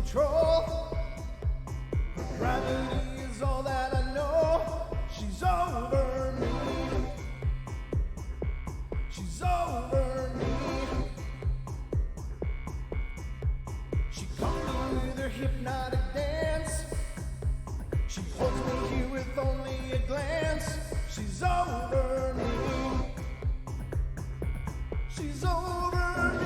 control. Her gravity is all that I know. She's over me. She's over me. She comes with her hypnotic dance. She holds me here with only a glance. She's over me. She's over me.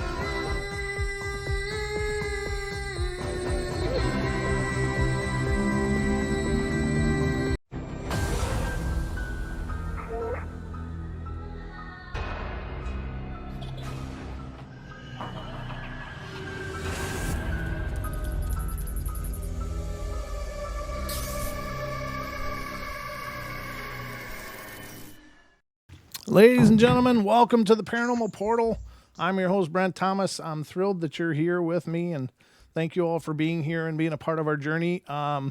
Ladies and gentlemen, welcome to the Paranormal Portal. I'm your host, Brent Thomas. I'm thrilled that you're here with me, and thank you all for being here and being a part of our journey. I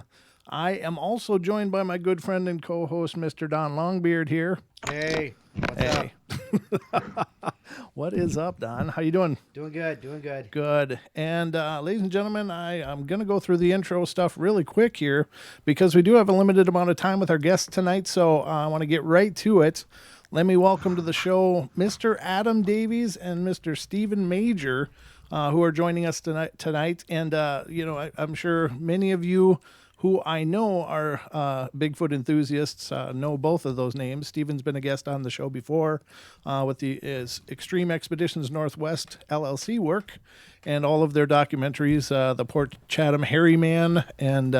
am also joined by my good friend and co-host, Mr. Don Longbeard here. Hey, what's up? What is up, Don? How you doing? Doing good. Good. And ladies and gentlemen, I'm going to go through the intro stuff really quick here because we do have a limited amount of time with our guests tonight, so I want to get right to it. Let me welcome to the show Mr. Adam Davies and Mr. Stephen Major, who are joining us tonight. And, I'm sure many of you who I know are Bigfoot enthusiasts know both of those names. Stephen's been a guest on the show before with his Extreme Expeditions Northwest LLC work and all of their documentaries, the Port Chatham Hairy Man and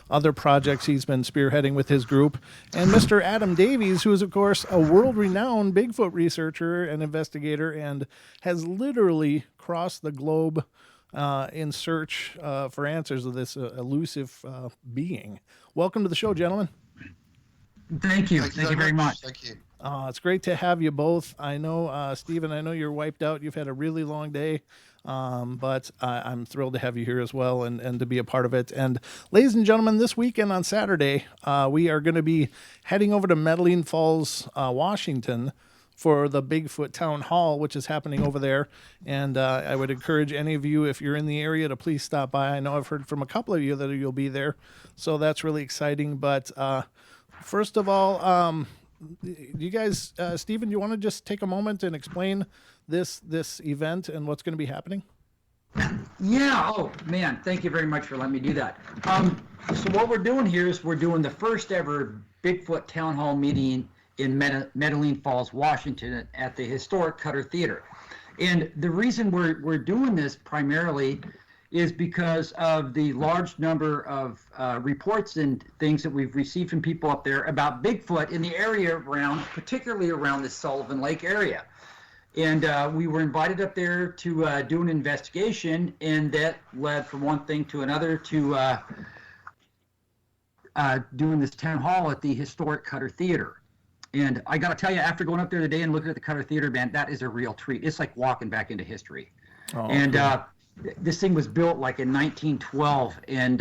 other projects he's been spearheading with his group. And Mr. Adam Davies, who is, of course, a world-renowned Bigfoot researcher and investigator and has literally crossed the globe in search for answers of this elusive being. Welcome to the show, gentlemen. Thank you. Thank you very much. Thank you. It's great to have you both. I know, Stephen, I know you're wiped out. You've had a really long day, but I'm thrilled to have you here as well and to be a part of it. And ladies and gentlemen, this weekend on Saturday, we are going to be heading over to Metaline Falls, Washington, for the Bigfoot TownHall, which is happening over there. And I would encourage any of you, if you're in the area, to please stop by. I know I've heard from a couple of you that you'll be there, so that's really exciting. But first of all, you guys, Stephen, do you want to just take a moment and explain this event and what's going to be happening? Yeah. Oh, man. Thank you very much for letting me do that. So what we're doing here is we're doing the first ever Bigfoot TownHall meeting in Metaline Falls, Washington, at the historic Cutter Theater. And the reason we're doing this primarily is because of the large number of reports and things that we've received from people up there about Bigfoot in the area around, particularly around the Sullivan Lake area. And we were invited up there to do an investigation, and that led from one thing to another to doing this town hall at the historic Cutter Theater. And I got to tell you, after going up there today and looking at the Cutter Theater, man, that is a real treat. It's like walking back into history. Oh, and cool. This thing was built like in 1912 and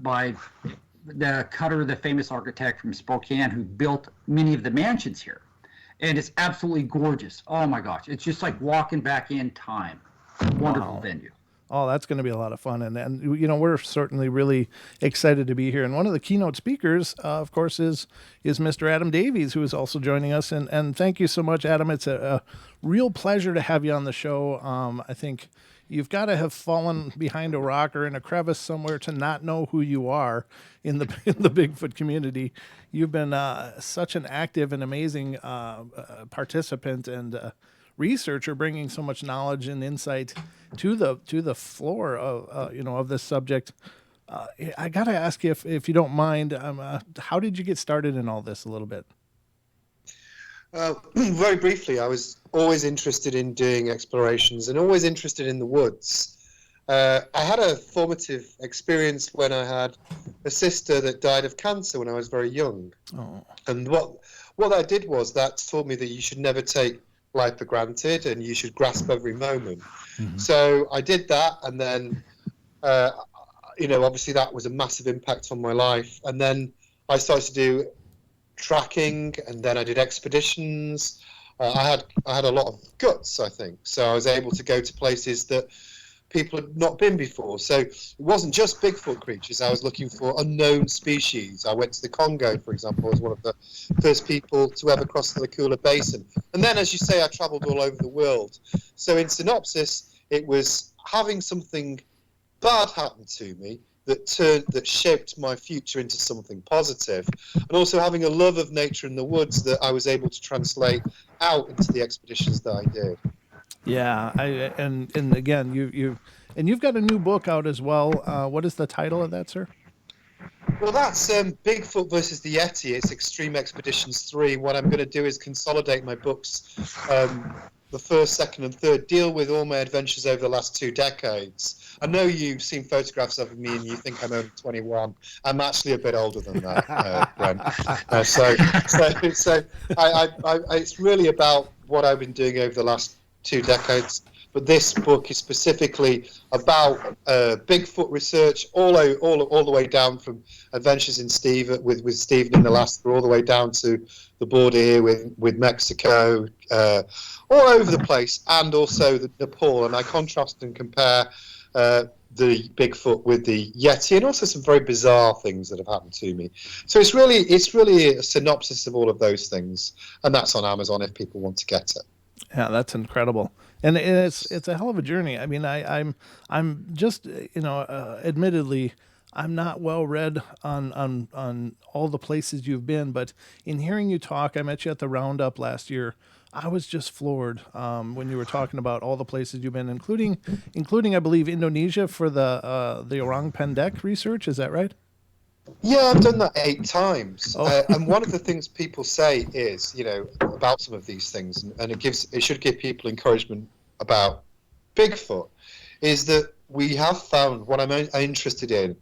by the Cutter, the famous architect from Spokane, who built many of the mansions here. And it's absolutely gorgeous. Oh, my gosh. It's just like walking back in time. Wonderful venue. Oh, that's going to be a lot of fun. And we're certainly really excited to be here. And one of the keynote speakers, of course, is Mr. Adam Davies, who is also joining us. And thank you so much, Adam. It's a real pleasure to have you on the show. I think you've got to have fallen behind a rock or in a crevice somewhere to not know who you are in the Bigfoot community. You've been such an active and amazing participant and researcher, bringing so much knowledge and insight to the floor of this subject. I got to ask you, if you don't mind, how did you get started in all this a little bit? Very briefly, I was always interested in doing explorations and always interested in the woods. I had a formative experience when I had a sister that died of cancer when I was very young. Oh. And what that did was that taught me that you should never take life for granted and you should grasp every moment. Mm-hmm. So I did that, and then obviously that was a massive impact on my life. And then I started to do tracking, and then I did expeditions. I had a lot of guts, I think. So I was able to go to places that people had not been before. So it wasn't just Bigfoot creatures. I was looking for unknown species. I went to the Congo, for example, as one of the first people to ever cross the Lacula Basin. And then, as you say, I traveled all over the world. So in synopsis, it was having something bad happen to me that shaped my future into something positive, and also having a love of nature in the woods that I was able to translate out into the expeditions that I did. Yeah, and again, you've got a new book out as well. What is the title of that, sir? Well, that's Bigfoot versus the Yeti. It's Extreme Expeditions 3. What I'm going to do is consolidate my books, the first, second, and third, deal with all my adventures over the last 2 decades. I know you've seen photographs of me and you think I'm only 21. I'm actually a bit older than that, Brent. So it's really about what I've been doing over the last 2 decades. But this book is specifically about Bigfoot research, all the way down from adventures in with Stephen in Alaska, all the way down to the border here with Mexico, all over the place, and also the Nepal. And I contrast and compare the Bigfoot with the Yeti, and also some very bizarre things that have happened to me. So it's really a synopsis of all of those things, and that's on Amazon if people want to get it. Yeah, that's incredible, and it's a hell of a journey. I mean, I'm just admittedly, I'm not well read on all the places you've been, but in hearing you talk, I met you at the Roundup last year. I was just floored when you were talking about all the places you've been, including I believe Indonesia for the orang pendek research. Is that right? Yeah, I've done that 8 times. Oh. And one of the things people say is, about some of these things, and it should give people encouragement about Bigfoot, is that we have found what I'm interested in,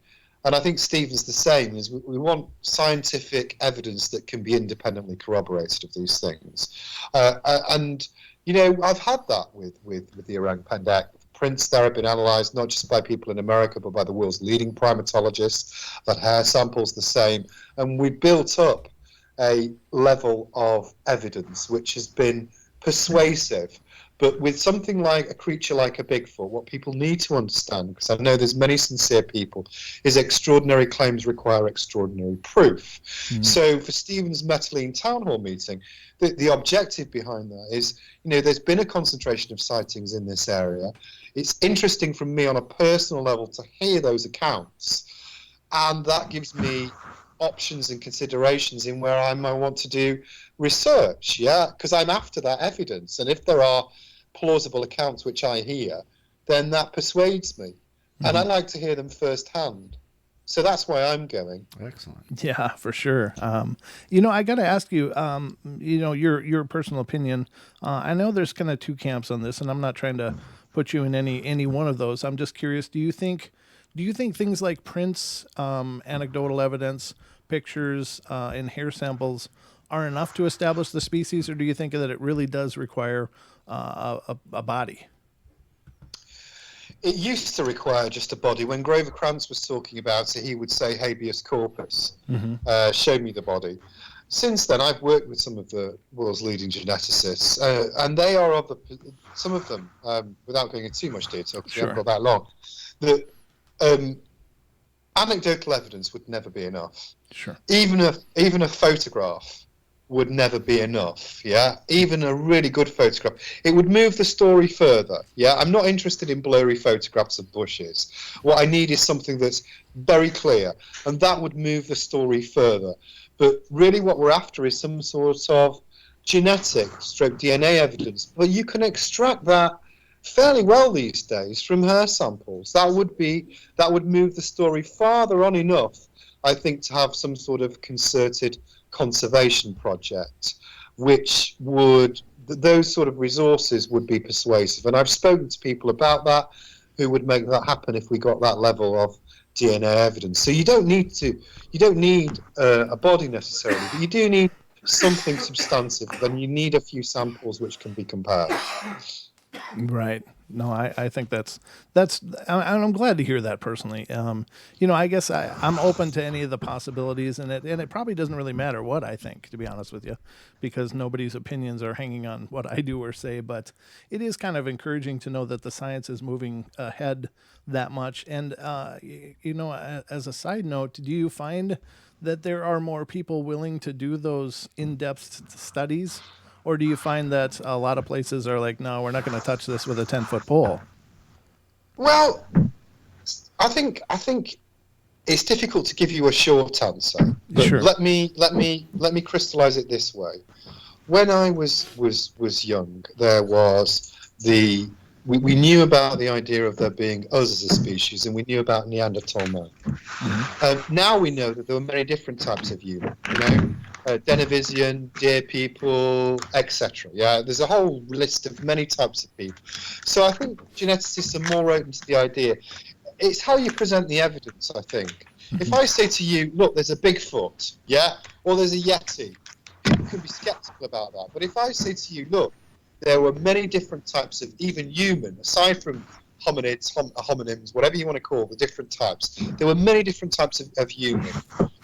and I think Stephen's the same, is we want scientific evidence that can be independently corroborated of these things. And I've had that with the orang pendek. Prints there have been analysed not just by people in America, but by the world's leading primatologists. That hair sample's the same. And we built up a level of evidence which has been persuasive. But with something like a creature like a Bigfoot, what people need to understand, because I know there's many sincere people, is extraordinary claims require extraordinary proof. Mm-hmm. So for Stephen's Metaline TownHall meeting, the objective behind that is, there's been a concentration of sightings in this area. It's interesting from me on a personal level to hear those accounts, and that gives me options and considerations in where I might want to do research, because I'm after that evidence. And if there are plausible accounts which I hear, then that persuades me. Mm-hmm. And I like to hear them firsthand. So that's why I'm going. Excellent. Yeah, for sure. I got to ask you, your personal opinion. I know there's kind of 2 camps on this, and I'm not trying to put you in any one of those. I'm just curious. Do you think things like prints, anecdotal evidence, pictures, and hair samples are enough to establish the species, or do you think that it really does require a body? It used to require just a body. When Grover Krantz was talking about it, he would say habeas corpus, show me the body. Since then, I've worked with some of the world's leading geneticists, and they are some of them, without going into too much detail, because we haven't got that long, that anecdotal evidence would never be enough. Sure. Even a photograph would never be enough, even a really good photograph. It would move the story further, I'm not interested in blurry photographs of bushes. What I need is something that's very clear, and that would move the story further. But really what we're after is some sort of genetic stroke DNA evidence, but you can extract that fairly well these days from hair samples. That would move the story farther on enough, I think, to have some sort of concerted conservation project, which those sort of resources would be persuasive. And I've spoken to people about that who would make that happen if we got that level of DNA evidence. So you don't need a body necessarily, but you do need something substantive, and you need a few samples which can be compared. Right. No, I think that's, I'm glad to hear that personally. I guess I'm open to any of the possibilities, and it probably doesn't really matter what I think, to be honest with you, because nobody's opinions are hanging on what I do or say. But it is kind of encouraging to know that the science is moving ahead that much. And as a side note, do you find that there are more people willing to do those in-depth studies? Or do you find that a lot of places are like, no, we're not going to touch this with a 10-foot pole? Well, I think it's difficult to give you a short answer. But Sure. let me crystallize it this way. When I was young, there was we knew about the idea of there being us as a species, and we knew about Neanderthal man. Now we know that there were many different types of human. Denisovans, deer people, etc. Yeah, there's a whole list of many types of people. So I think geneticists are more open to the idea. It's how you present the evidence, I think. If I say to you, look, there's a Bigfoot, yeah, or there's a Yeti, people can be skeptical about that. But if I say to you, look, there were many different types of even human, aside from hominids, homonyms, whatever you want to call the different types. There were many different types of human.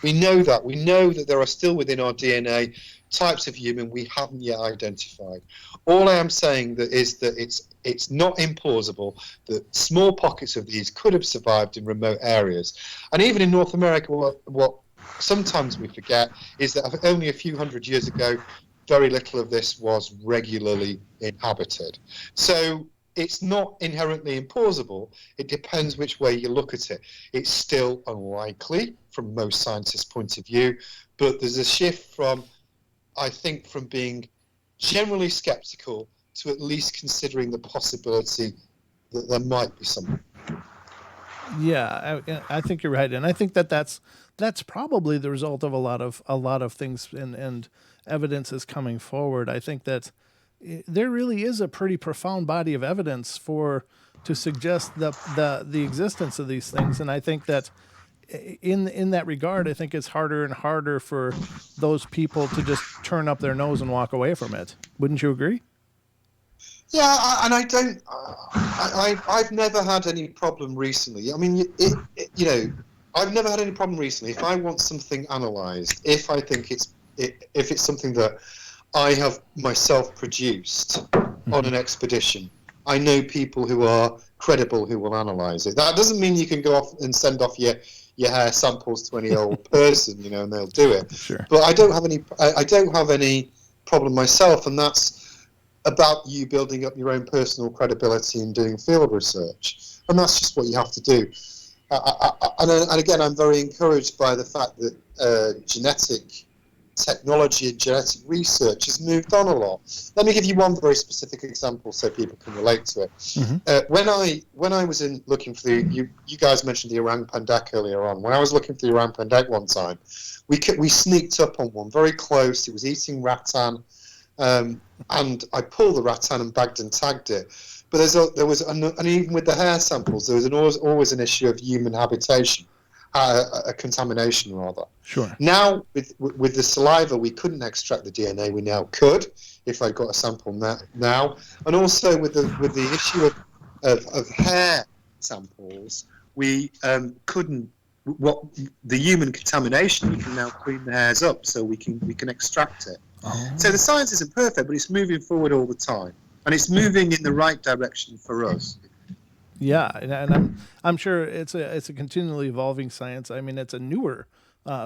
We know that. We know that there are still within our DNA types of human we haven't yet identified. All I am saying that is that it's not implausible that small pockets of these could have survived in remote areas. And even in North America, what sometimes we forget is that only a few hundred years ago, very little of this was regularly inhabited. So it's not inherently implausible. It depends which way you look at it. It's still unlikely from most scientists' point of view, but there's a shift from being generally skeptical to at least considering the possibility that there might be something. Yeah, I think you're right, and I think that's probably the result of a lot of things and evidence is coming forward. I think that there really is a pretty profound body of evidence to suggest the existence of these things, and I think that in that regard, I think it's harder and harder for those people to just turn up their nose and walk away from it. Wouldn't you agree? Yeah, I've never had any problem recently. I mean, I've never had any problem recently. If I want something analysed, if I think if it's something that I have myself produced on an expedition, I know people who are credible who will analyse it. That doesn't mean you can go off and send off your hair samples to any old person, and they'll do it. Sure. But I don't have any problem myself, and that's about you building up your own personal credibility and doing field research, and that's just what you have to do. And again, I'm very encouraged by the fact that genetic technology and genetic research has moved on a lot. Let me give you one very specific example so people can relate to it. Mm-hmm. When I was looking for you guys mentioned the orang pendek earlier on. When I was looking for the orang pendek one time, we sneaked up on one very close. It was eating rattan, and I pulled the rattan and bagged and tagged it. But and even with the hair samples, there was always an issue of human habitation. A contamination rather. Sure. Now with the saliva, we couldn't extract the DNA. We now could, if I got a sample now. And also with the issue of hair samples, we couldn't. What the human contamination, we can now clean the hairs up, so we can extract it. Oh. So the science isn't perfect, but it's moving forward all the time, and it's moving in the right direction for us. Yeah, and I'm sure it's a continually evolving science. I mean, it's a newer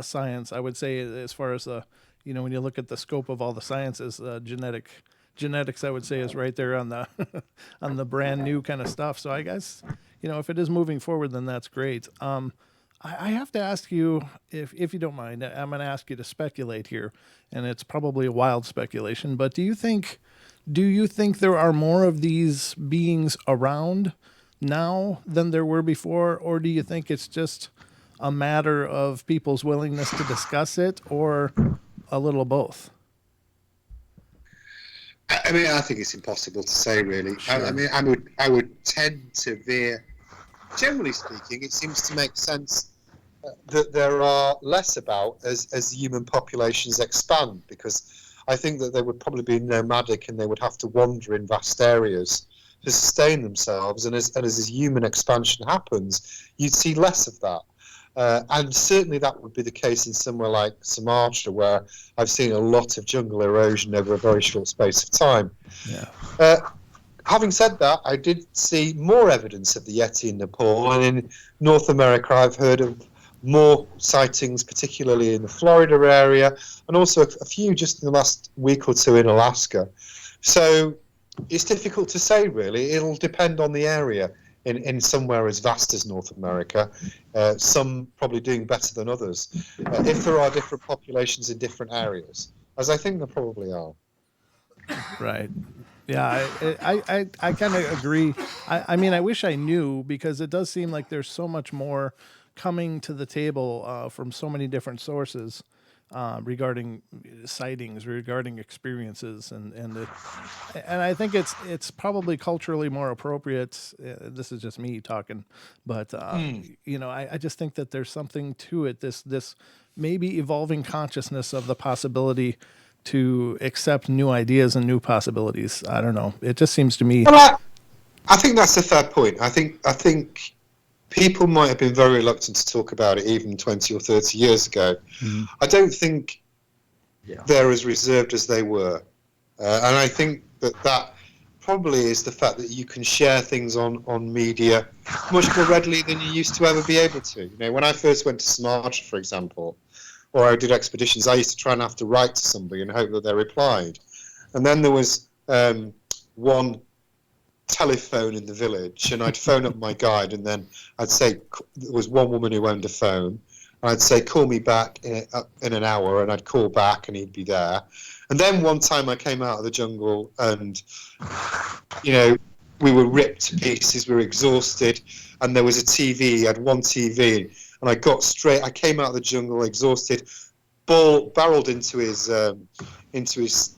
science, I would say, as far as when you look at the scope of all the sciences, genetics, I would say, is right there on the on the brand new kind of stuff. So I guess if it is moving forward, then that's great. I have to ask you, if you don't mind, I'm going to ask you to speculate here, and it's probably a wild speculation, but do you think there are more of these beings around now than there were before, or do you think it's just a matter of people's willingness to discuss it, or a little of both? I mean, I think it's impossible to say, really. Sure. I mean, I would tend to veer. Generally speaking, it seems to make sense that there are less about as human populations expand, because I think that they would probably be nomadic and they would have to wander in vast areas to sustain themselves, and as this human expansion happens, you'd see less of that. And certainly that would be the case in somewhere like Sumatra, where I've seen a lot of jungle erosion over a very short space of time. Yeah. Having said that, I did see more evidence of the Yeti in Nepal, and in North America I've heard of more sightings, particularly in the Florida area, and also a few just in the last week or two in Alaska. So it's difficult to say, really. It'll depend on the area. In somewhere as vast as North America, some probably doing better than others. If there are different populations in different areas, as I think there probably are. Right. Yeah, I kind of agree. I mean, I wish I knew, because it does seem like there's so much more coming to the table from so many different sources regarding sightings, regarding experiences, and I think it's probably culturally more appropriate. This is just me talking, but you know, I just think that there's something to it. This maybe evolving consciousness of the possibility to accept new ideas and new possibilities. I don't know. It just seems to me. Well, I think that's a fair point. I think people might have been very reluctant to talk about it even 20 or 30 years ago. Mm-hmm. I don't think they're as reserved as they were. And I think that probably is the fact that you can share things on media much more readily than you used to ever be able to. You know, when I first went to Sumatra, for example, or I did expeditions, I used to try and have to write to somebody and hope that they replied. And then there was one telephone in the village, and I'd phone up my guide, and then I'd say, there was one woman who owned a phone, and I'd say, call me back in an hour, and I'd call back and he'd be there. And then one time I came out of the jungle, and you know, we were ripped to pieces, we were exhausted, and there was a TV, he had one TV, and I came out of the jungle exhausted, barreled into his house,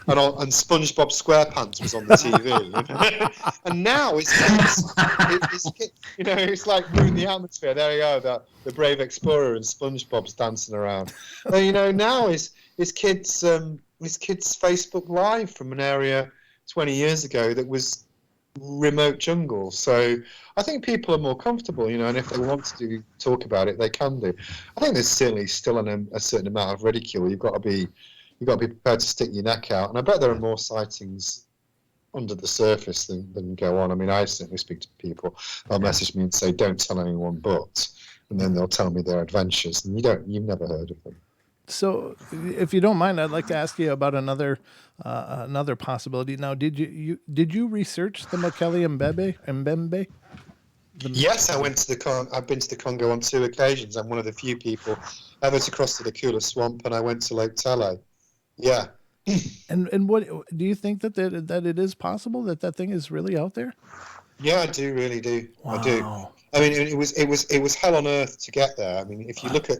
and SpongeBob SquarePants was on the TV. And now it's you know, it's like ruined the atmosphere. There you go, the brave explorer and SpongeBob's dancing around. And, you know, now his kids Facebook Live from an area 20 years ago that was remote jungle. So I think people are more comfortable, you know, and if they want to talk about it, they can do. I think there's certainly still a certain amount of ridicule. You've got to be prepared to stick your neck out, and I bet there are more sightings under the surface than go on. I mean, I certainly speak to people. They'll message me and say, "Don't tell anyone," and then they'll tell me their adventures, and you've never heard of them. So, if you don't mind, I'd like to ask you about another possibility. Now, did you research the Mekele Mbembe? Yes, I've been to the Congo on 2 occasions. I'm one of the few people ever to cross to the Kula Swamp, and I went to Lake Tele. Yeah. And what do you think that it is possible that thing is really out there? Yeah, I do, really do. Wow. I do. I mean, it was hell on earth to get there. I mean, if you look at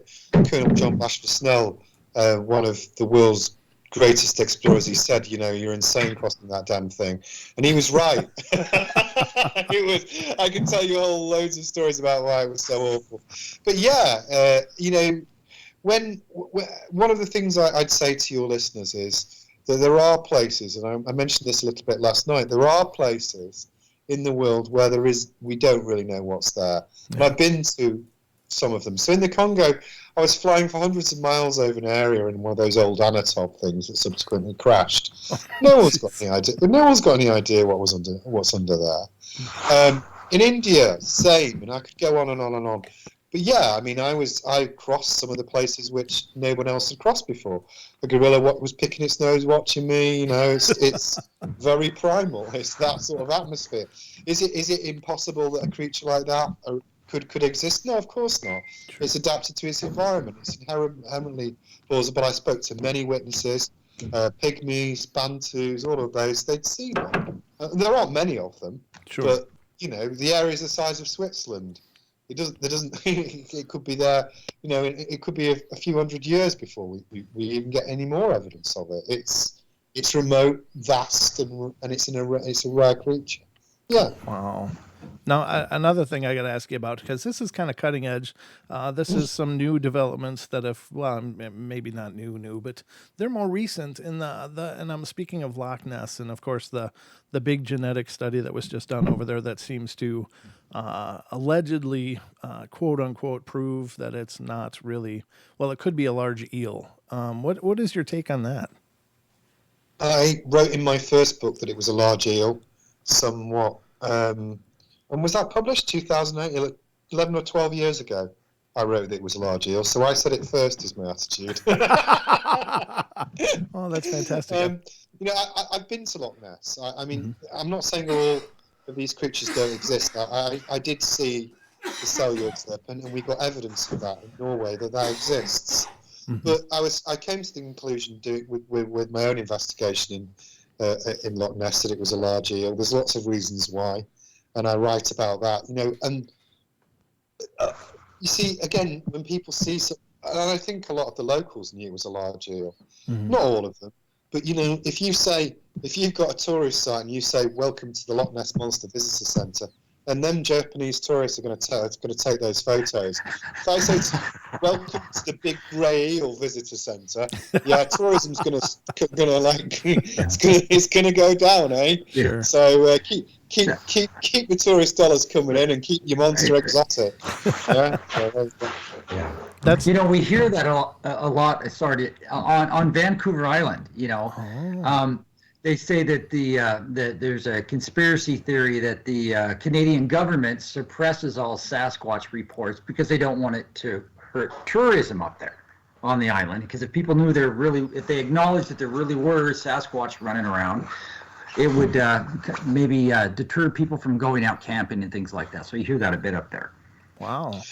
Colonel John Bashford Snell, one of the world's greatest explorers, he said, you know, you're insane crossing that damn thing, and he was right. I can tell you loads of stories about why it was so awful. But yeah, you know, when one of the things I'd say to your listeners is that there are places, and I mentioned this a little bit last night, there are places in the world where we don't really know what's there. Yeah. And I've been to some of them. So in the Congo, I was flying for hundreds of miles over an area in one of those old Anatop things that subsequently crashed. No one's got any idea. No one's got any idea what's under there. In India, same, and I could go on and on and on. But yeah, I mean, I crossed some of the places which no one else had crossed before. The gorilla was picking its nose, watching me. You know, it's very primal. It's that sort of atmosphere. Is it impossible that a creature like that could exist? No, of course not. It's adapted to its environment. It's inherently plausible. I spoke to many witnesses, pygmies, bantus, all of those. They'd seen them. There aren't many of them, sure. But you know, the area is the size of Switzerland. It could be there, you know, it could be a few hundred years before we even get any more evidence of it. It's remote, vast, and it's a rare creature. Yeah. Wow. Now, another thing I got to ask you about, because this is kind of cutting edge. This is some new developments that have, well, maybe not new, but they're more recent in and I'm speaking of Loch Ness, and of course the big genetic study that was just done over there that seems to allegedly, quote unquote, prove that it's not really, well, it could be a large eel. What is your take on that? I wrote in my first book that it was a large eel, somewhat. And was that published 2008, 11 or 12 years ago? I wrote that it was a large eel, so I said it first is my attitude. Oh, that's fantastic. I've been to Loch Ness. I mean, I'm not saying all of these creatures don't exist. I did see the cellular slip, and we got evidence for that in Norway that exists. But I came to the conclusion with my own investigation in Loch Ness that it was a large eel. There's lots of reasons why, and I write about that. And you see, again, when people see, and I think a lot of the locals knew it was a large eel. Not all of them, but if you've got a tourist site and you say "Welcome to the Loch Ness Monster Visitor Centre," and them Japanese tourists are going to take those photos. If I say, "Welcome to the Big Grey Eel Visitor Centre," yeah, tourism's gonna it's gonna go down, eh? Sure. So keep the tourist dollars coming in and keep your monster exotic. Yeah. That's we hear that a lot. Sorry, on Vancouver Island. They say that that there's a conspiracy theory that the Canadian government suppresses all Sasquatch reports because they don't want it to hurt tourism up there on the island. Because if people knew if they acknowledged that there really were Sasquatch running around, it would maybe deter people from going out camping and things like that. So you hear that a bit up there. wow.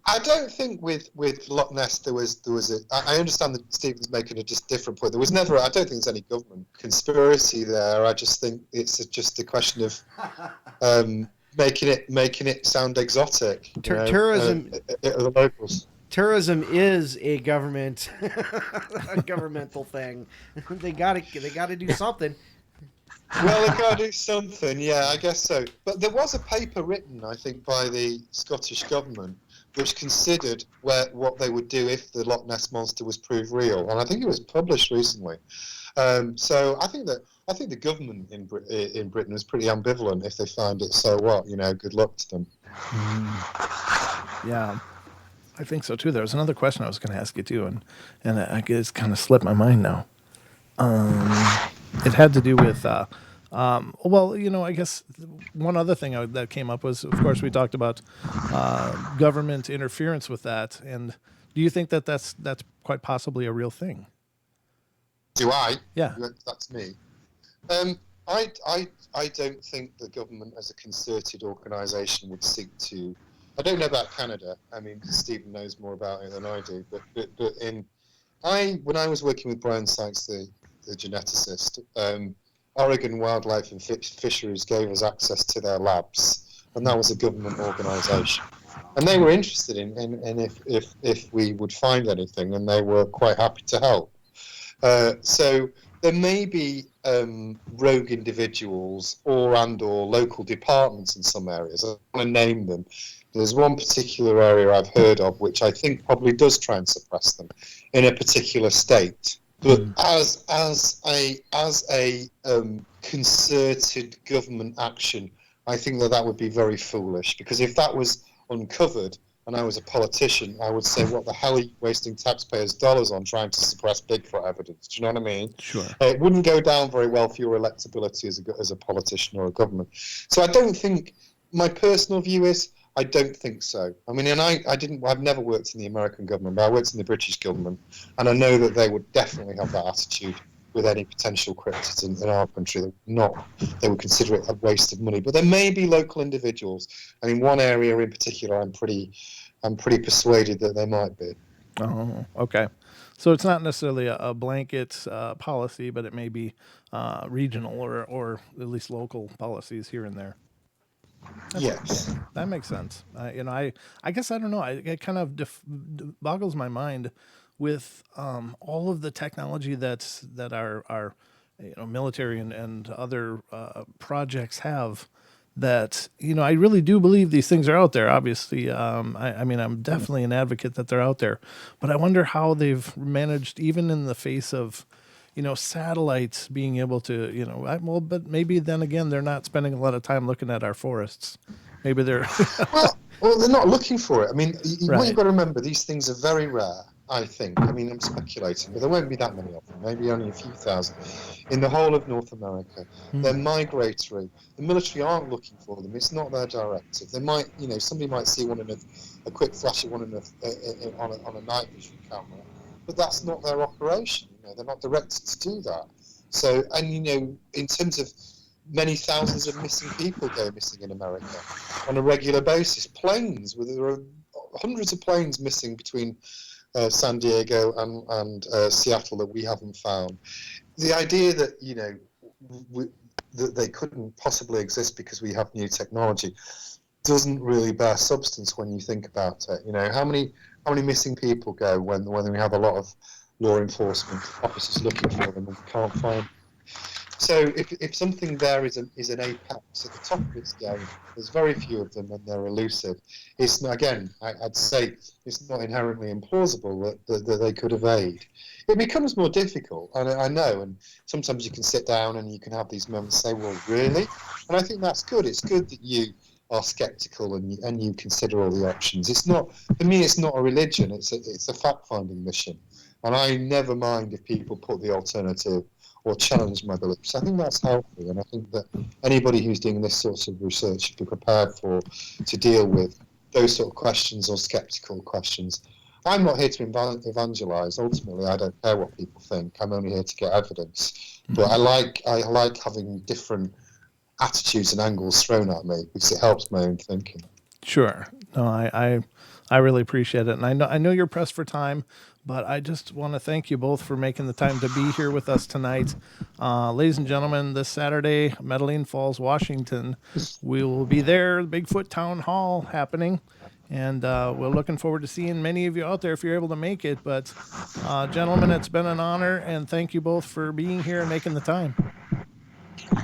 I don't think with Loch Ness there was I understand that Stephen's making a just different point. There was never, I don't think there's any government conspiracy there. I just think it's just a question of making it sound exotic. Tourism, the locals. tourism is a governmental thing. They gotta do something. Well, they gotta do something, yeah, I guess so. But there was a paper written, I think, by the Scottish government, which considered what they would do if the Loch Ness monster was proved real, and I think it was published recently. So I think the government in Britain is pretty ambivalent. If they find it, so what? Good luck to them. Yeah, I think so too. There was another question I was going to ask you too, and I guess kind of slipped my mind now. It had to do with, I guess one other thing that came up was, of course, we talked about government interference with that. And do you think that that's quite possibly a real thing? Do I? Yeah. That's me. I don't think the government as a concerted organisation would seek to. I don't know about Canada. I mean, Stephen knows more about it than I do. But when I was working with Brian Sykes, the geneticist, Oregon Wildlife and Fisheries gave us access to their labs, and that was a government organisation, and they were interested in if we would find anything, and they were quite happy to help. So there may be rogue individuals or local departments in some areas. I want to name them. There's one particular area I've heard of which I think probably does try and suppress them in a particular state. But as a concerted government action, I think that would be very foolish, because if that was uncovered and I was a politician, I would say, what the hell are you wasting taxpayers' dollars on trying to suppress Bigfoot evidence? Do you know what I mean? Sure. It wouldn't go down very well for your electability as a politician or a government. So I don't think, my personal view is, I don't think so. I mean, and I've never worked in the American government, but I worked in the British government, and I know that they would definitely have that attitude with any potential cryptids in our country. They would consider it a waste of money. But there may be local individuals, and in one area in particular, I'm pretty persuaded that there might be. Oh, okay. So it's not necessarily a blanket policy, but it may be regional or at least local policies here and there. Yes. That makes sense. I guess I don't know. It kind of boggles my mind with all of the technology that our military and other projects have, that, I really do believe these things are out there. Obviously, I mean, I'm definitely an advocate that they're out there, but I wonder how they've managed, even in the face of, satellites being able to, but maybe then again, they're not spending a lot of time looking at our forests. Maybe they're well, they're not looking for it. I mean, what Right. you've got to remember, these things are very rare, I think. I mean, I'm speculating, but there won't be that many of them, maybe only a few thousand. In the whole of North America, they're migratory. The military aren't looking for them. It's not their directive. They might, somebody might see one in a quick flash of one in on a night vision camera, but that's not their operation. They're not directed to do that. So, and, in terms of many thousands of missing people go missing in America on a regular basis. Planes, there are hundreds of planes missing between San Diego and Seattle that we haven't found. The idea that that they couldn't possibly exist because we have new technology doesn't really bear substance when you think about it. How many missing people go when we have a lot of law enforcement officers looking for them and we can't find them? So if something there is an apex at the top of its game, there's very few of them and they're elusive. It's not, again, I'd say it's not inherently implausible that they could evade. It becomes more difficult, and I know, and sometimes you can sit down and you can have these moments and say, well, really? And I think that's good. It's good that you are skeptical and you consider all the options. It's not, for me, it's not a religion. It's a fact-finding mission. And I never mind if people put the alternative or challenge my beliefs. I think that's healthy, and I think that anybody who's doing this sort of research should be prepared to deal with those sort of questions or skeptical questions. I'm not here to evangelize. Ultimately, I don't care what people think. I'm only here to get evidence. But I like having different attitudes and angles thrown at me because it helps my own thinking. Sure. No, I really appreciate it. And I know you're pressed for time, but I just want to thank you both for making the time to be here with us tonight. Ladies and gentlemen, this Saturday, Metaline Falls, Washington, we will be there, the Bigfoot TownHall happening. And we're looking forward to seeing many of you out there if you're able to make it. But gentlemen, it's been an honor, and thank you both for being here and making the time.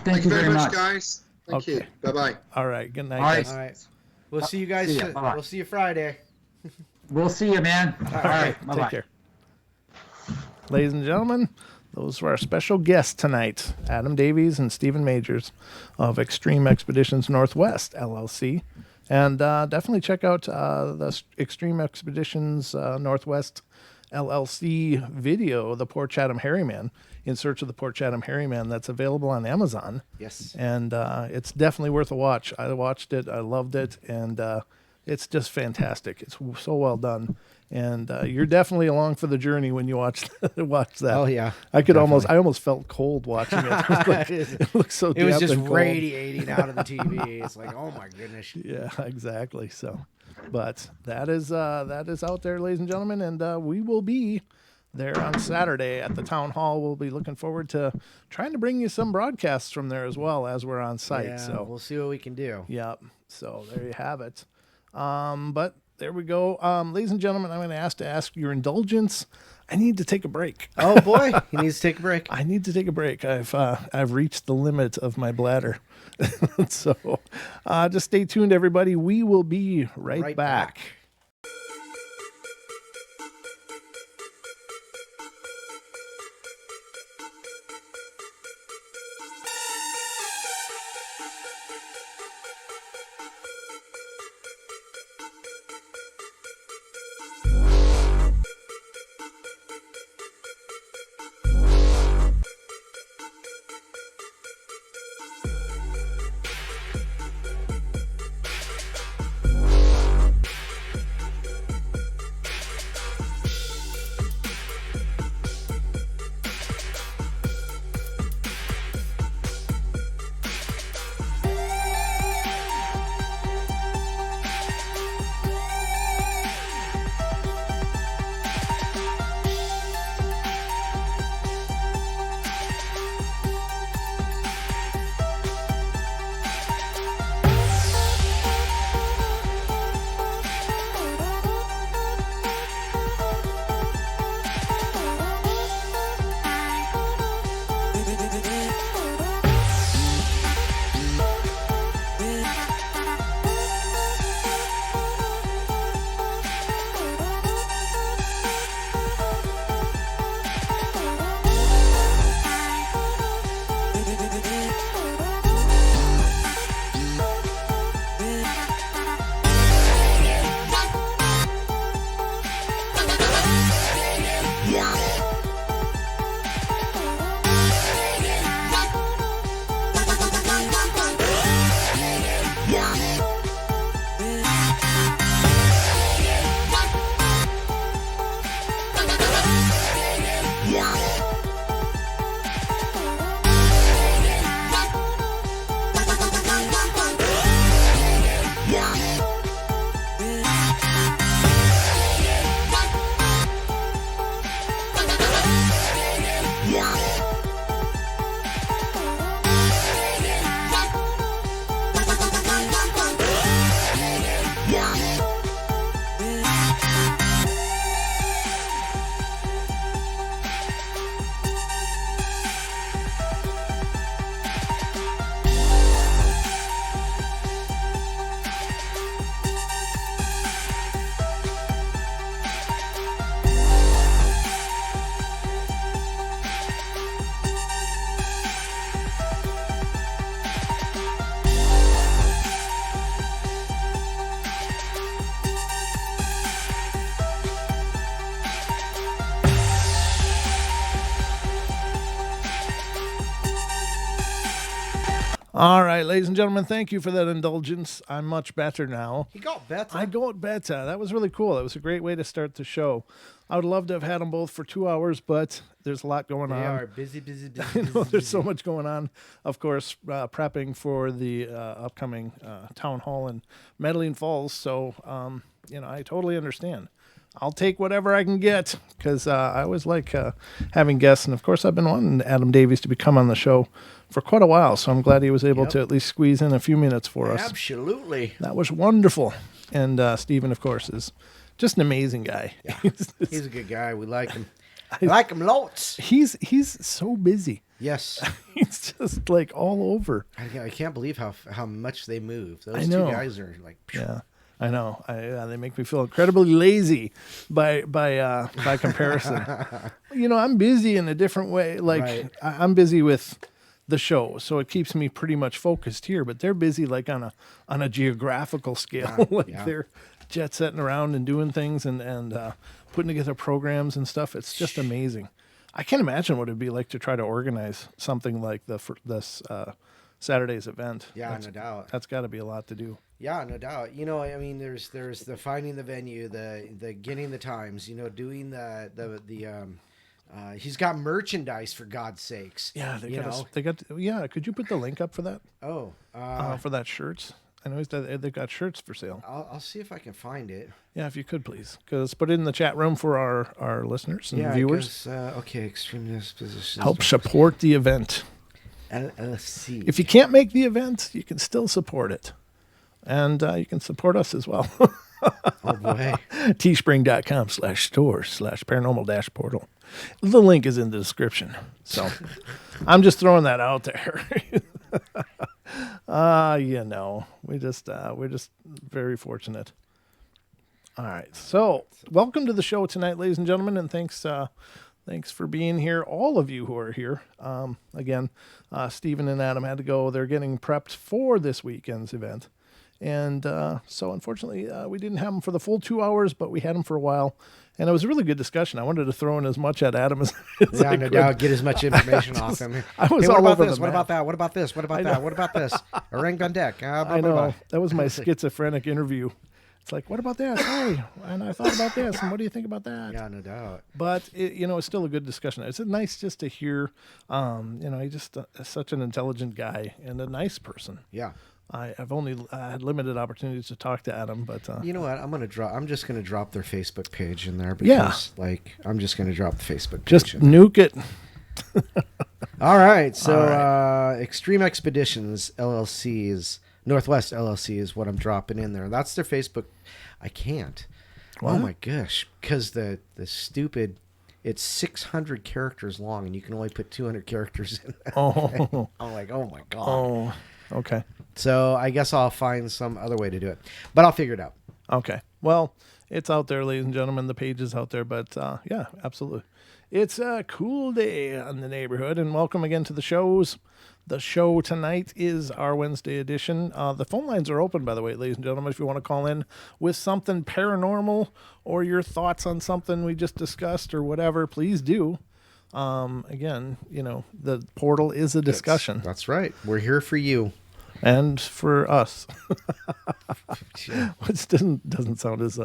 Thank you very much, guys. Thank you. Bye-bye. All right. Good night, All right. guys. All right. We'll see you guys. See ya. Bye-bye. We'll see you Friday. We'll see you, man. All right. Bye-bye. Take care. Ladies and gentlemen, those were our special guests tonight, Adam Davies and Stephen Majors of Extreme Expeditions Northwest LLC. And definitely check out the Extreme Expeditions Northwest LLC video, The Poor Chatham Harryman, In Search of the Poor Chatham Harryman, that's available on Amazon. Yes. And it's definitely worth a watch. I watched it. I loved it. And it's just fantastic. It's so well done. And you're definitely along for the journey when you watch that. Oh yeah, I almost felt cold watching it. It looks so. It was damp just and cold. radiating out of the TV. It's like, oh my goodness. Yeah, exactly. So, but that is out there, ladies and gentlemen, and we will be there on Saturday at the town hall. We'll be looking forward to trying to bring you some broadcasts from there as well as we're on site. Yeah, so we'll see what we can do. Yep. So there you have it. But there we go. Ladies and gentlemen, I'm going to ask your indulgence. I need to take a break. Oh boy, he needs to take a break. I need to take a break. I've reached the limit of my bladder. So just stay tuned, everybody. We will be right back. All right, ladies and gentlemen, thank you for that indulgence. I'm much better now. He got better. I got better. That was really cool. It was a great way to start the show. I would love to have had them both for 2 hours, but there's a lot going on. They are busy. I know there's so much going on. Of course, prepping for the upcoming town hall in Metaline Falls. So, I totally understand. I'll take whatever I can get because I always like having guests. And, of course, I've been wanting Adam Davies to become on the show for quite a while. So I'm glad he was able to at least squeeze in a few minutes for us. Absolutely. That was wonderful. And Stephen, of course, is just an amazing guy. Yeah. He's a good guy. We like him. I like him lots. He's so busy. Yes. He's just like all over. I can't believe how much they move. Those I know. two guys are like... Yeah. I know. They make me feel incredibly lazy by comparison. I'm busy in a different way. Like Right. I'm busy with the show, so it keeps me pretty much focused here. But they're busy like on a geographical scale. They're jet setting around and doing things and putting together programs and stuff. It's just amazing. I can't imagine what it'd be like to try to organize something like this Saturday's event. Yeah, no doubt. That's got to be a lot to do. Yeah, no doubt. There's the finding the venue, the getting the times, doing the he's got merchandise for God's sakes. Yeah, they got. Yeah, could you put the link up for that? Oh, For that shirts. I know they've got shirts for sale. I'll see if I can find it. Yeah, if you could please, because put it in the chat room for our listeners and viewers. Okay, Extreme Expeditions. Help support the event. LLC. If you can't make the event, you can still support it. And you can support us as well. Oh, boy. teespring.com/store/paranormal-portal. The link is in the description. So I'm just throwing that out there. We're just very fortunate. All right. So welcome to the show tonight, ladies and gentlemen, and thanks for being here, all of you who are here. Again, Stephen and Adam had to go. They're getting prepped for this weekend's event. And so, unfortunately, we didn't have them for the full 2 hours, but we had them for a while. And it was a really good discussion. I wanted to throw in as much at Adam as I could. Doubt. Get as much information off him. I was what all about over this? the What map. about that? What about this? What about that? What about this? A ring on deck. I know. That was my schizophrenic interview. It's like, what about this? Hey, and I thought about this, and what do you think about that? Yeah, no doubt. But it's still a good discussion. It's nice just to hear. He's just such an intelligent guy and a nice person. Yeah. I've only had limited opportunities to talk to Adam, but you know what? I'm just gonna drop their Facebook page in there because, I'm just gonna drop the Facebook page. Just nuke it. All right. So, Extreme Expeditions LLC is Northwest LLC is what I'm dropping in there. That's their Facebook. I can't. What? Oh my gosh! Because the stupid. It's 600 characters long, and you can only put 200 characters in. Oh. I'm like, oh my god. Oh. Okay. So I guess I'll find some other way to do it, but I'll figure it out. Okay. Well, it's out there, ladies and gentlemen. The page is out there, but yeah, absolutely. It's a cool day in the neighborhood, and welcome again to the shows. The show tonight is our Wednesday edition. The phone lines are open, by the way, ladies and gentlemen. If you want to call in with something paranormal or your thoughts on something we just discussed or whatever, please do. Again, the portal is a discussion. That's right. We're here for you. And for us. Which doesn't sound as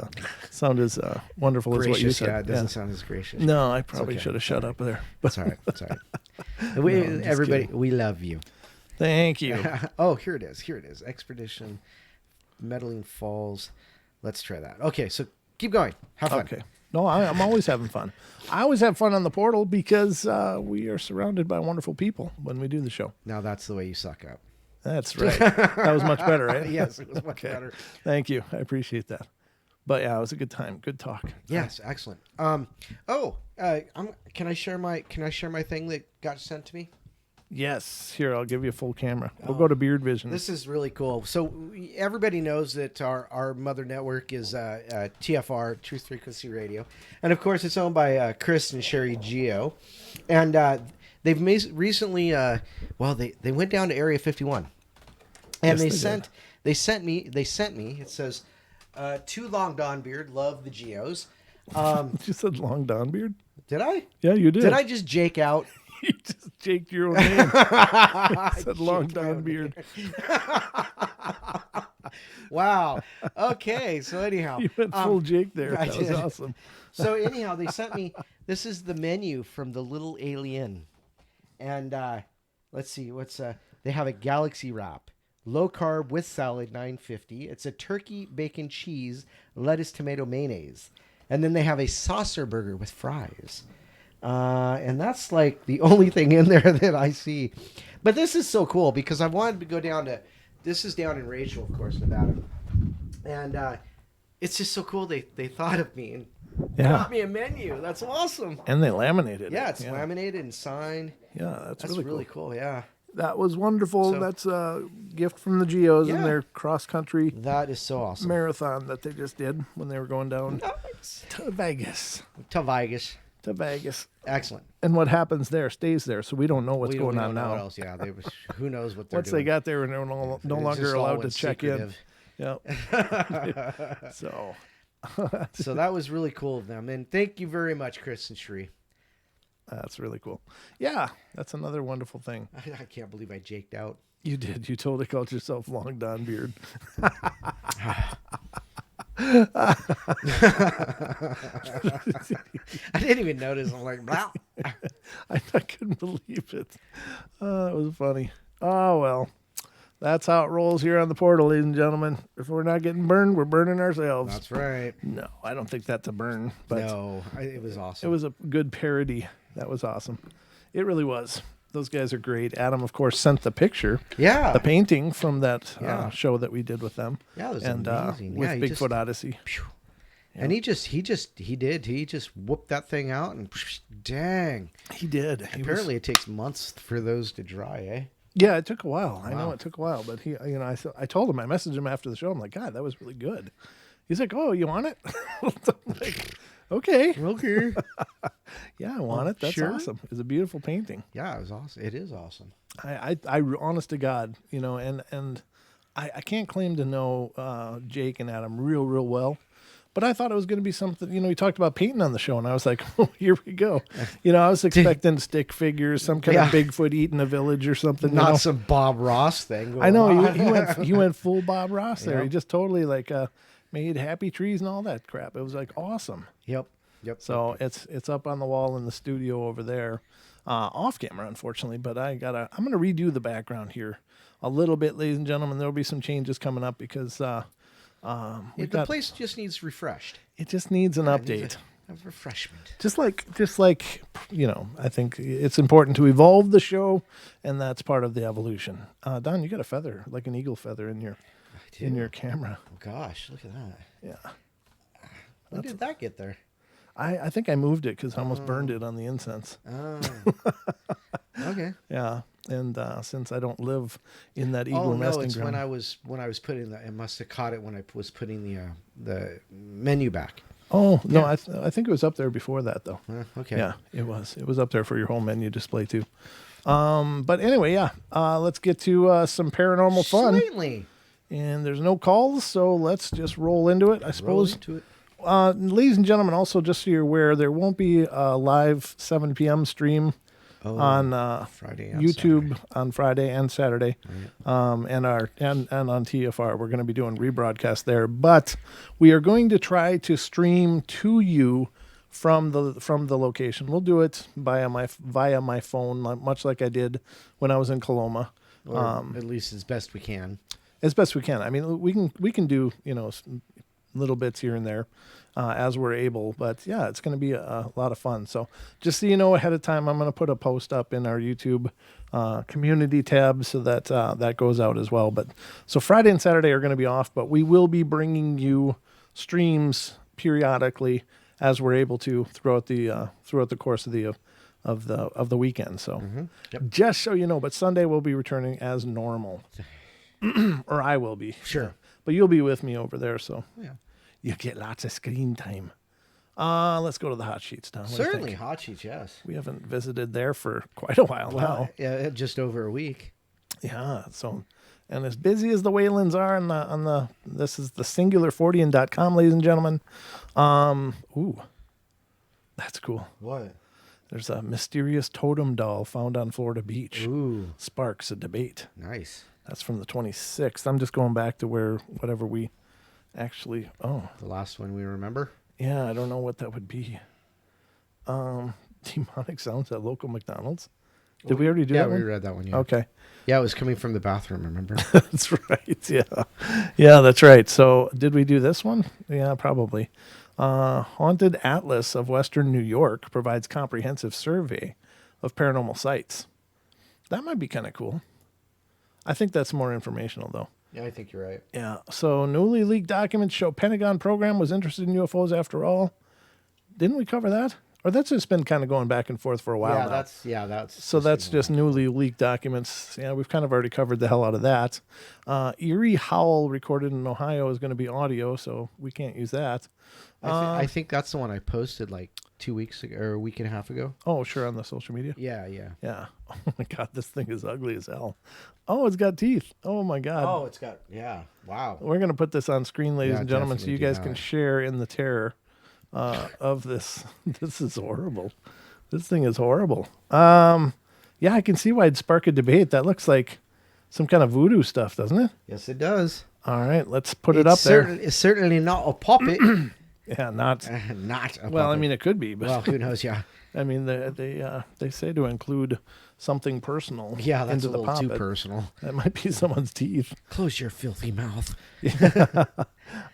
wonderful Gracious, as what you said. yeah, it doesn't sound as gracious. No, I probably should have shut up there. That's all right. That's all right. Everybody, we love you. Thank you. Oh, here it is. Expedition Metaline Falls. Let's try that. Okay, so keep going. Have fun. Okay. No, I'm always having fun. I always have fun on the portal because we are surrounded by wonderful people when we do the show. Now that's the way you suck up. That's right. That was much better, right? Yes, it was much better. Thank you. I appreciate that. But yeah, it was a good time. Good talk. Yes, excellent. Can I share my thing that got sent to me? Yes. Here, I'll give you a full camera. We'll go to Beard Vision. This is really cool. So everybody knows that our mother network is TFR, Truth Frequency Radio. And, of course, it's owned by Chris and Sherry Geo. And they've recently, they went down to Area 51. And Yes, they sent me, it says, to Long Don Beard, love the Geos. You said Long Don Beard? Did I? Yeah, you did. Did I just jake out? You just jaked your own name. Said long Don Beard. Wow. Okay. So anyhow, You went full Jake there. I That was did. awesome. So anyhow, they sent me. This is the menu from the Little Alien, and let's see what's they have a galaxy wrap, low carb with salad, $9.50. It's a turkey, bacon, cheese, lettuce, tomato, mayonnaise, and then they have a saucer burger with fries. And that's like the only thing in there that I see. But this is so cool because I wanted to go down to. This is down in Rachel, of course, Nevada, and it's just so cool. They thought of me and. Yeah. Got me a menu. That's awesome. And they laminated Yeah, it. it's laminated and signed. Yeah, that's Really cool. Yeah. That was wonderful. So- That's a gift from the Geos in Yeah. their cross-country That is so awesome. marathon that they just did when they were going down Nice. to Vegas. To Vegas. To Vegas. Excellent. And what happens there stays there, so we don't know what's We going don't on know now. what else. Yeah, who knows what they're Once doing. they got there and they're no It's longer just all allowed to went check secretive. in. Yeah. So So that was really cool of them. And thank you very much, Chris and Sheree. that's really cool. Yeah, that's another wonderful thing. I can't believe I jaked out. You did. You totally called yourself Long Don Beard. I didn't even notice. I'm like, wow. I couldn't believe it. It was funny. Oh, well. That's how it rolls here on the portal, ladies and gentlemen. If we're not getting burned, we're burning ourselves. That's right. No, I don't think that's a burn. But No, it was awesome. it was a good parody. That was awesome. It really was. Those guys are great. Adam, of course, sent the picture, Yeah. the painting from that Yeah. show that we did with them. Yeah, it was and amazing. with Yeah, he Bigfoot just- Odyssey. And he just whooped that thing out and dang. He did. He was- Apparently, it takes months for those to dry, eh? yeah, it took a while. I know Wow. it took a while, but he, I told him, I messaged him after the show. I'm like, God, that was really good. He's like, oh, you want it? I'm like, okay. Okay. Yeah, I want it. That's sure. awesome. It's a beautiful painting. Yeah, it was awesome. It is awesome. I honest to God, and I can't claim to know Jake and Adam real well, but I thought it was going to be something. We talked about painting on the show, and I was like, oh, here we go. I was expecting stick figures, some kind of Bigfoot eating a village or something. Not some Bob Ross thing. I know going on. he went full Bob Ross there. Yep. He just totally made happy trees and all that crap. It was like awesome. Yep. So it's up on the wall in the studio over there, off camera, unfortunately. But I'm gonna redo the background here a little bit, ladies and gentlemen. There'll be some changes coming up because the place just needs refreshed. it just needs an It needs update. a refreshment. Just like I think it's important to evolve the show, and that's part of the evolution. Don, you got a feather, like an eagle feather, in your camera. Oh gosh, look at that. Yeah. When did that get there? I think I moved it because I almost burned it on the incense. Oh. Okay. Yeah, and since I don't live in that eagle Oh no, nesting it's ground, when I was putting the. I must have caught it when I was putting the menu back. oh no, I think it was up there before that though. Okay. Yeah, it was. It was up there for your whole menu display too. But anyway, yeah. Let's get to some paranormal fun. Slightly. And there's no calls, so let's just roll into it. I Roll suppose. into it. Ladies and gentlemen, also just so you're aware, there won't be a live 7 p.m. stream on Friday and YouTube Saturday. on Friday and Saturday, and on TFR. We're going to be doing rebroadcast there, but we are going to try to stream to you from the location. We'll do it via my phone, much like I did when I was in Coloma. Or at least as best we can. As best we can. I mean, we can do little bits here and there as we're able, but yeah, it's going to be a lot of fun. So just so you know ahead of time, I'm going to put a post up in our YouTube community tab so that that goes out as well. But so Friday and Saturday are going to be off, but we will be bringing you streams periodically as we're able to throughout the course of the weekend. So just so you know, but Sunday we'll be returning as normal. Or I will be. Sure. But you'll be with me over there, so Yeah. you get lots of screen time. Let's go to the hot sheets now. What do you Certainly, think? hot sheets. Yes. We haven't visited there for quite a while now. Yeah, just over a week. Yeah, so and as busy as the Waylands are on the this is the singular40.com, ladies and gentlemen. Ooh. That's cool. What? There's a mysterious totem doll found on Florida Beach. Ooh, Sparks a debate. nice. That's from the 26th. I'm just going back to whatever we actually. Oh, The last one we remember. yeah. I don't know what that would be. Demonic sounds at local McDonald's. Did we already do Yeah, that we one? read that one. Yeah. Okay. Yeah, it was coming from the bathroom. Remember? That's right. Yeah. Yeah, that's right. So did we do this one? Yeah, probably. Haunted Atlas of Western New York provides comprehensive survey of paranormal sites. That might be kind of cool. I think that's more informational, though. Yeah, I think you're right. Yeah. So newly leaked documents show Pentagon program was interested in UFOs after all. Didn't we cover that? Or that's just been kind of going back and forth for a while now. That's So that's just newly leaked documents. Yeah, we've kind of already covered the hell out of that. Eerie Howl recorded in Ohio is going to be audio, so we can't use that. I think that's the one I posted like 2 weeks ago or a week and a half ago. Oh, sure, on the social media. Yeah, yeah. Yeah. Oh my God, this thing is ugly as hell. Oh, it's got teeth. Oh my God. Oh, it's got wow. We're going to put this on screen, ladies Yeah, and gentlemen, so definitely you do guys that. can share in the terror of this. This is horrible. This thing is horrible. Yeah, I can see why it'd spark a debate. That looks like some kind of voodoo stuff, doesn't it? Yes, it does. All right, let's put it up there. It's certainly not a puppet. Yeah, not. Not a Well, I puppet. mean, it could be, but well, who knows? Yeah, I mean, they say to include something personal. yeah. That's into a the little too puppet. personal. That might be someone's teeth. Close your filthy mouth.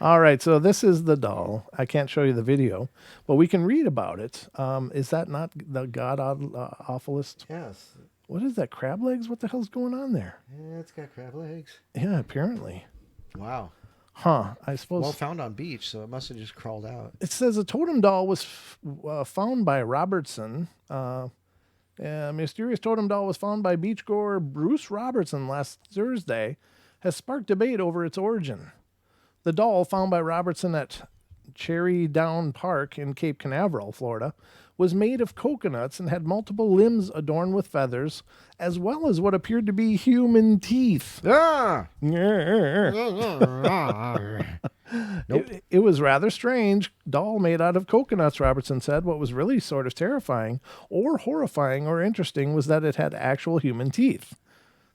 All right, so this is the doll. I can't show you the video, but we can read about it. Is that not the God Awfulest? Yes. What is that? Crab legs? What the hell's going on there? Yeah, it's got crab legs. Yeah, apparently. Wow. Huh. I suppose. Well found on beach, so it must have just crawled out. It says a totem doll was found by Robertson. A mysterious totem doll was found by beachgoer Bruce Robertson last Thursday, has sparked debate over its origin. The doll, found by Robertson at Cherry Down Park in Cape Canaveral, Florida, was made of coconuts and had multiple limbs adorned with feathers, as well as what appeared to be human teeth. Ah! It was rather strange. Doll made out of coconuts, Robertson said. What was really sort of terrifying or horrifying or interesting was that it had actual human teeth.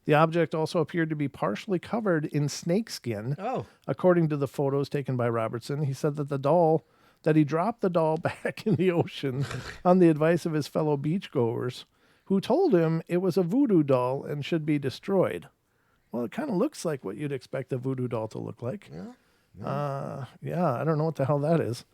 The object also appeared to be partially covered in snakeskin. Oh. According to the photos taken by Robertson, he said that he dropped the doll back in the ocean on the advice of his fellow beachgoers, who told him it was a voodoo doll and should be destroyed. Well, it kind of looks like what you'd expect a voodoo doll to look like. Yeah, I don't know what the hell that is.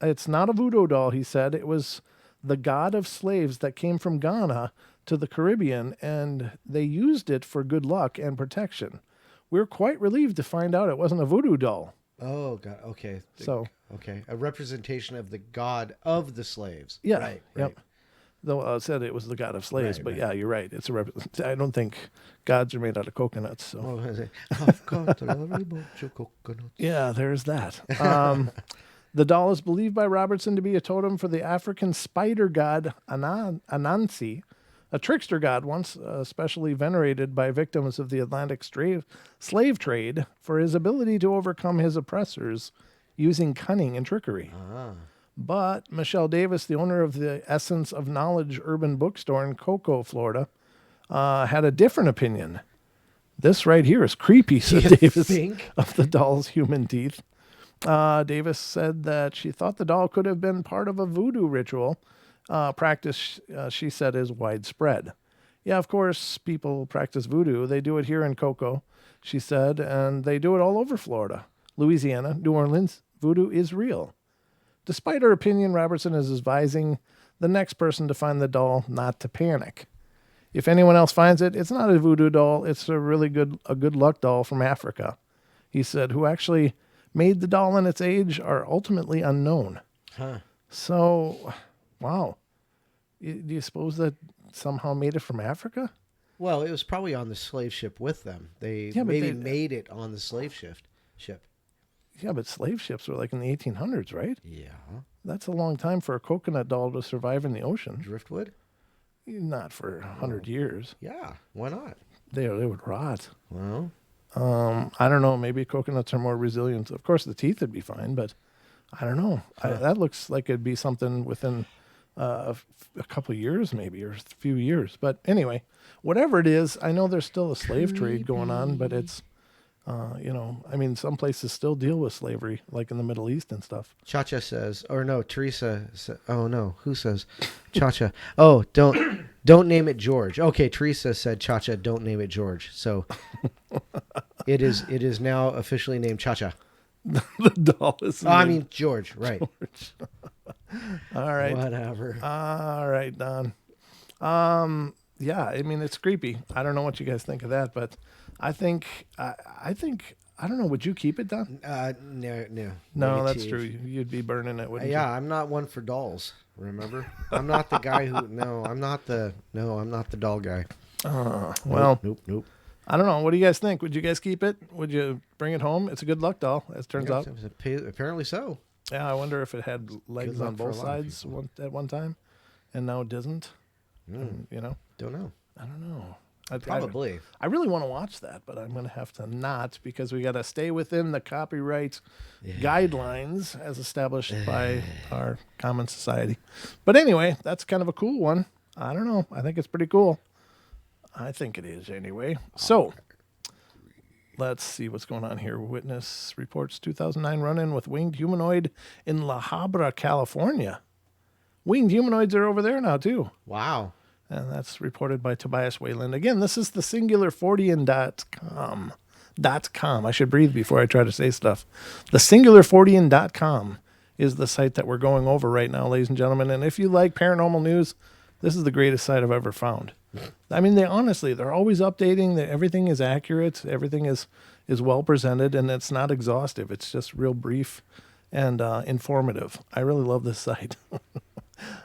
It's not a voodoo doll, he said. It was the god of slaves that came from Ghana to the Caribbean, and they used it for good luck and protection. We're quite relieved to find out it wasn't a voodoo doll. Oh, God. Okay. Okay, a representation of the god of the slaves. Yeah, Right. yep. Though I said it was the god of slaves, Right, but right. yeah, you're right. It's I don't think gods are made out of coconuts. So Oh, is it? I've got a lovely bunch of coconuts. yeah, there's that. The doll is believed by Robertson to be a totem for the African spider god Anansi, a trickster god once especially venerated by victims of the Atlantic slave trade for his ability to overcome his oppressors using cunning and trickery. But Michelle Davis, the owner of the Essence of Knowledge urban bookstore in Cocoa, Florida, had a different opinion. This right here is creepy, said You Davis, think? of the doll's human teeth. Davis said that she thought the doll could have been part of a voodoo ritual. Practice, she said, is widespread. Yeah, of course, people practice voodoo. They do it here in Cocoa, she said, and they do it all over Florida, Louisiana, New Orleans. Voodoo is real. Despite her opinion, Robertson is advising the next person to find the doll not to panic. If anyone else finds it, it's not a voodoo doll. It's a really good luck doll from Africa. He said, who actually made the doll and its age are ultimately unknown. Huh. So, wow. Do you suppose that somehow made it from Africa? Well, it was probably on the slave ship with them. They Yeah, but maybe they- made it on the slave ship. Yeah, but slave ships were like in the 1800s, right? Yeah. That's a long time for a coconut doll to survive in the ocean. Driftwood? Not for 100 years. Yeah. Why not? They would rot. Well, I don't know. Maybe coconuts are more resilient. Of course, the teeth would be fine, but I don't know. That looks like it'd be something within a couple of years maybe, or a few years. But anyway, whatever it is, I know there's still a slave trade going on, but it's, I mean, some places still deal with slavery, like in the Middle East and stuff. Chacha says, or no, Teresa. Oh no, who says Chacha? Oh, don't name it George. Okay, Teresa said Chacha. Don't name it George. So it is now officially named Chacha. The doll is. I mean George, right? George. All right. Whatever. All right, Don. Yeah, I mean, it's creepy. I don't know what you guys think of that, but I think I don't know. Would you keep it, Don? No. No, that's Negative. true. You'd be burning it, wouldn't Yeah, I'm not one for dolls. Remember, I'm not the guy who. No, I'm not the doll guy. you? Well, Nope. I don't know. What do you guys think? Would you guys keep it? Would you bring it home? It's a good luck doll, as it turns out. Apparently so. Yeah, I wonder if it had legs luck on for a both lot of sides at one time, and now it doesn't. And, Don't know. I don't know. Probably. I really want to watch that, but I'm going to have to not, because we got to stay within the copyright guidelines as established by our common society. But anyway, that's kind of a cool one. I don't know. I think it's pretty cool. I think it is anyway. So let's see what's going on here. Witness reports 2009 run-in with winged humanoid in La Habra, California. Winged humanoids are over there now too. Wow. And that's reported by Tobias Wayland. Again, this is the singularfortean.com. .com. I should breathe before I try to say stuff. The singularfortean.com is the site that we're going over right now, ladies and gentlemen. And if you like paranormal news, this is the greatest site I've ever found. I mean, they're always updating. Everything is accurate. Everything is well presented, and it's not exhaustive. It's just real brief and informative. I really love this site.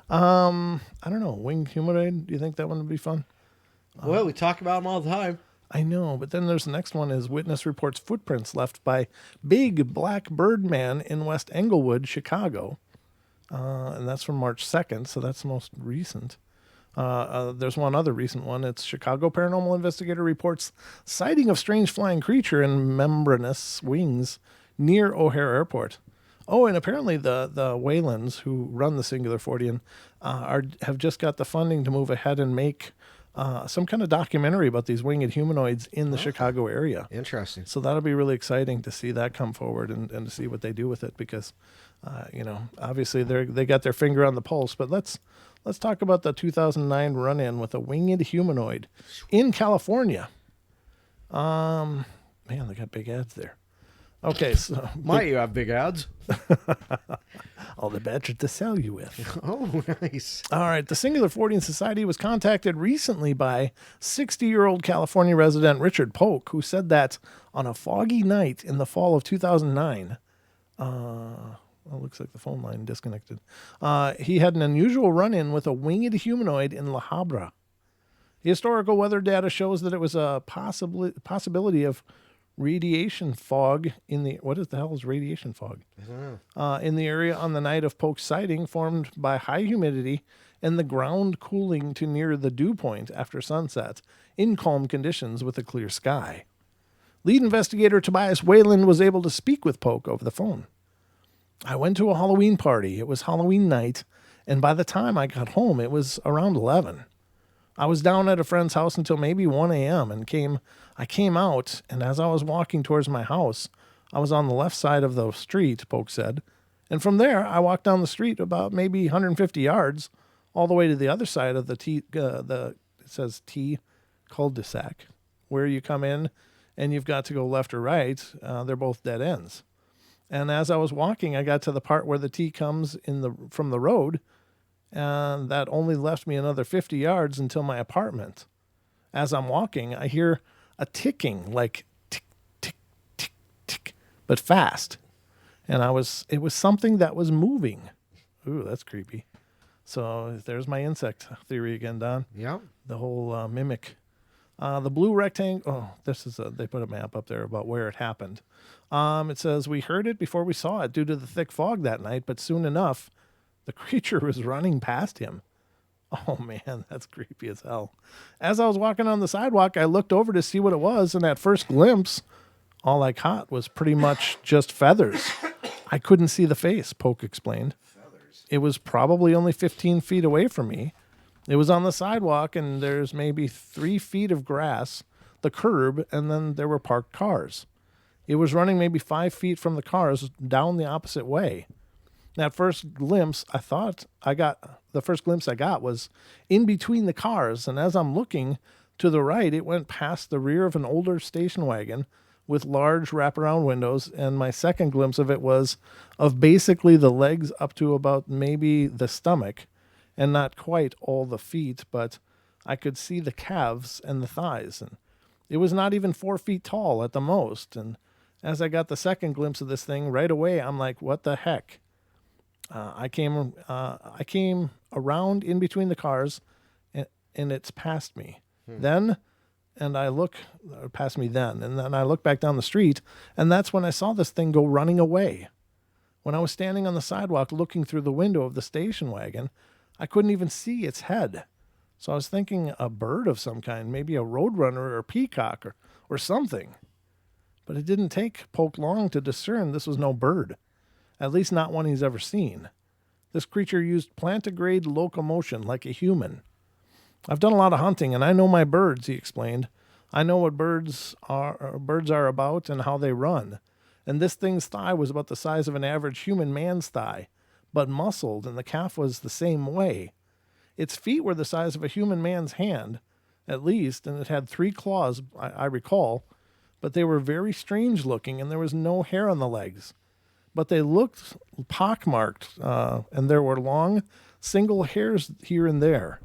I don't know. Winged humanoid. Do you think that one would be fun? Well, we talk about them all the time. I know, but then there's the next one is witness reports footprints left by big black bird man in West Englewood, Chicago. And that's from March 2nd, so that's the most recent. There's one other recent one. It's Chicago paranormal investigator reports sighting of strange flying creature in membranous wings near O'Hare Airport. Oh, and apparently the Waylands, who run the Singular Fortean, have just got the funding to move ahead and make some kind of documentary about these winged humanoids in the Chicago area. Interesting. So that'll be really exciting to see that come forward and to see what they do with it, because, obviously they got their finger on the pulse. But let's talk about the 2009 run-in with a winged humanoid in California. Man, they got big ads there. Okay, so Might you have big ads? all the better to sell you with. Oh, nice. All right, the Singular Fortean Society was contacted recently by 60-year-old California resident Richard Polk, who said that on a foggy night in the fall of 2009, looks like the phone line disconnected. He had an unusual run-in with a winged humanoid in La Habra. Historical weather data shows that it was a possibility of radiation fog in the... What the hell is radiation fog? I don't know. In the area on the night of Polk's sighting, formed by high humidity and the ground cooling to near the dew point after sunset in calm conditions with a clear sky. Lead investigator Tobias Wayland was able to speak with Polk over the phone. I went to a Halloween party. It was Halloween night, and by the time I got home, it was around 11. I was down at a friend's house until maybe 1 a.m. I came out, and as I was walking towards my house, I was on the left side of the street, Polk said. And from there, I walked down the street about maybe 150 yards, all the way to the other side of it says T cul-de-sac, where you come in and you've got to go left or right. They're both dead ends. And as I was walking, I got to the part where the T comes from the road, and that only left me another 50 yards until my apartment. As I'm walking, I hear a ticking, like tick, tick, tick, tick, but fast. And it was something that was moving. Ooh, that's creepy. So there's my insect theory again, Don. Yeah. The whole mimic. The blue rectangle. Oh, they put a map up there about where it happened. It says, we heard it before we saw it due to the thick fog that night, but soon enough, the creature was running past him. Oh, man, that's creepy as hell. As I was walking on the sidewalk, I looked over to see what it was, and at first glimpse, all I caught was pretty much just feathers. I couldn't see the face, Polk explained. Feathers. It was probably only 15 feet away from me. It was on the sidewalk, and there's maybe 3 feet of grass, the curb, and then there were parked cars. It was running maybe 5 feet from the cars down the opposite way. That first glimpse I got was in between the cars, and as I'm looking to the right, it went past the rear of an older station wagon with large wraparound windows, and my second glimpse of it was of basically the legs up to about maybe the stomach, and not quite all the feet, but I could see the calves and the thighs, and it was not even 4 feet tall at the most. And as I got the second glimpse of this thing, right away, I'm like, what the heck? I came around in between the cars, and it's past me. Then I look back down the street, and that's when I saw this thing go running away. When I was standing on the sidewalk looking through the window of the station wagon, I couldn't even see its head. So I was thinking a bird of some kind, maybe a roadrunner or a peacock or something. But it didn't take Polk long to discern this was no bird, at least not one he's ever seen. This creature used plantigrade locomotion like a human. I've done a lot of hunting, and I know my birds, he explained. I know what birds are about and how they run. And this thing's thigh was about the size of an average human man's thigh, but muscled, and the calf was the same way. Its feet were the size of a human man's hand, at least, and it had 3 claws, I recall, but they were very strange looking, and there was no hair on the legs. But they looked pockmarked, and there were long, single hairs here and there.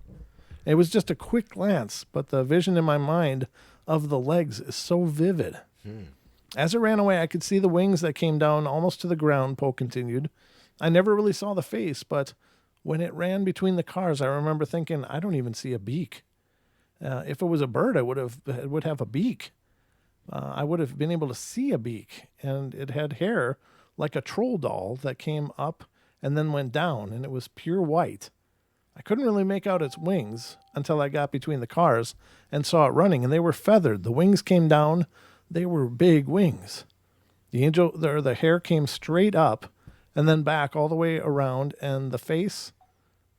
It was just a quick glance, but the vision in my mind of the legs is so vivid. As it ran away, I could see the wings that came down almost to the ground, Poe continued. I never really saw the face, but when it ran between the cars, I remember thinking, I don't even see a beak. If it was a bird, it would have a beak. I would have been able to see a beak, and it had hair like a troll doll that came up and then went down, and it was pure white. I couldn't really make out its wings until I got between the cars and saw it running, and they were feathered. The wings came down. They were big wings. The hair came straight up and then back all the way around, and the face,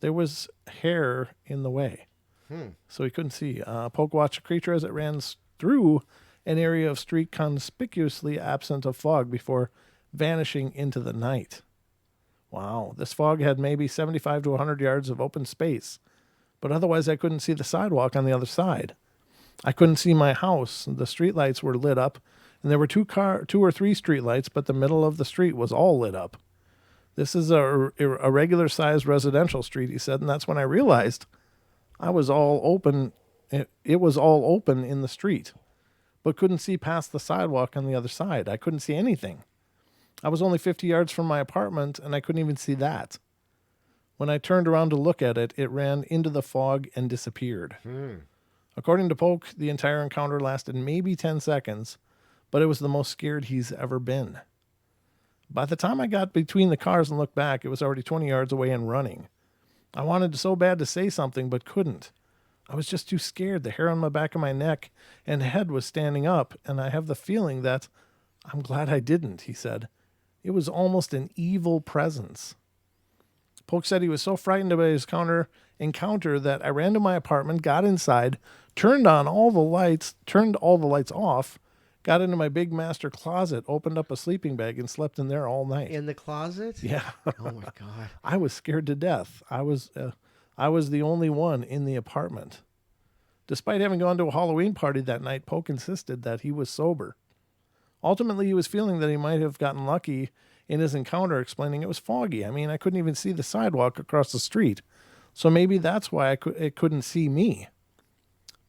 there was hair in the way. So he couldn't see. Polk watched the creature as it ran through an area of street conspicuously absent of fog before vanishing into the night. Wow, this fog had maybe 75 to 100 yards of open space, but otherwise I couldn't see the sidewalk on the other side. I couldn't see my house. The streetlights were lit up, and there were 2 or 3 streetlights, but the middle of the street was all lit up. This is a regular-sized residential street, he said, and that's when I realized I was all open. It was all open in the street, but couldn't see past the sidewalk on the other side. I couldn't see anything. I was only 50 yards from my apartment, and I couldn't even see that. When I turned around to look at it, it ran into the fog and disappeared. According to Polk, the entire encounter lasted maybe 10 seconds, but it was the most scared he's ever been. By the time I got between the cars and looked back, it was already 20 yards away and running. I wanted so bad to say something, but couldn't. I was just too scared. The hair on the back of my neck and head was standing up, and I have the feeling that I'm glad I didn't, he said. It was almost an evil presence. Polk said he was so frightened about his encounter that I ran to my apartment, got inside, turned all the lights off, got into my big master closet, opened up a sleeping bag, and slept in there all night. In the closet? Yeah. Oh my God. I was scared to death. I was the only one in the apartment. Despite having gone to a Halloween party that night, Polk insisted that he was sober. Ultimately, he was feeling that he might have gotten lucky in his encounter, explaining it was foggy. I mean, I couldn't even see the sidewalk across the street. So maybe that's why it couldn't see me.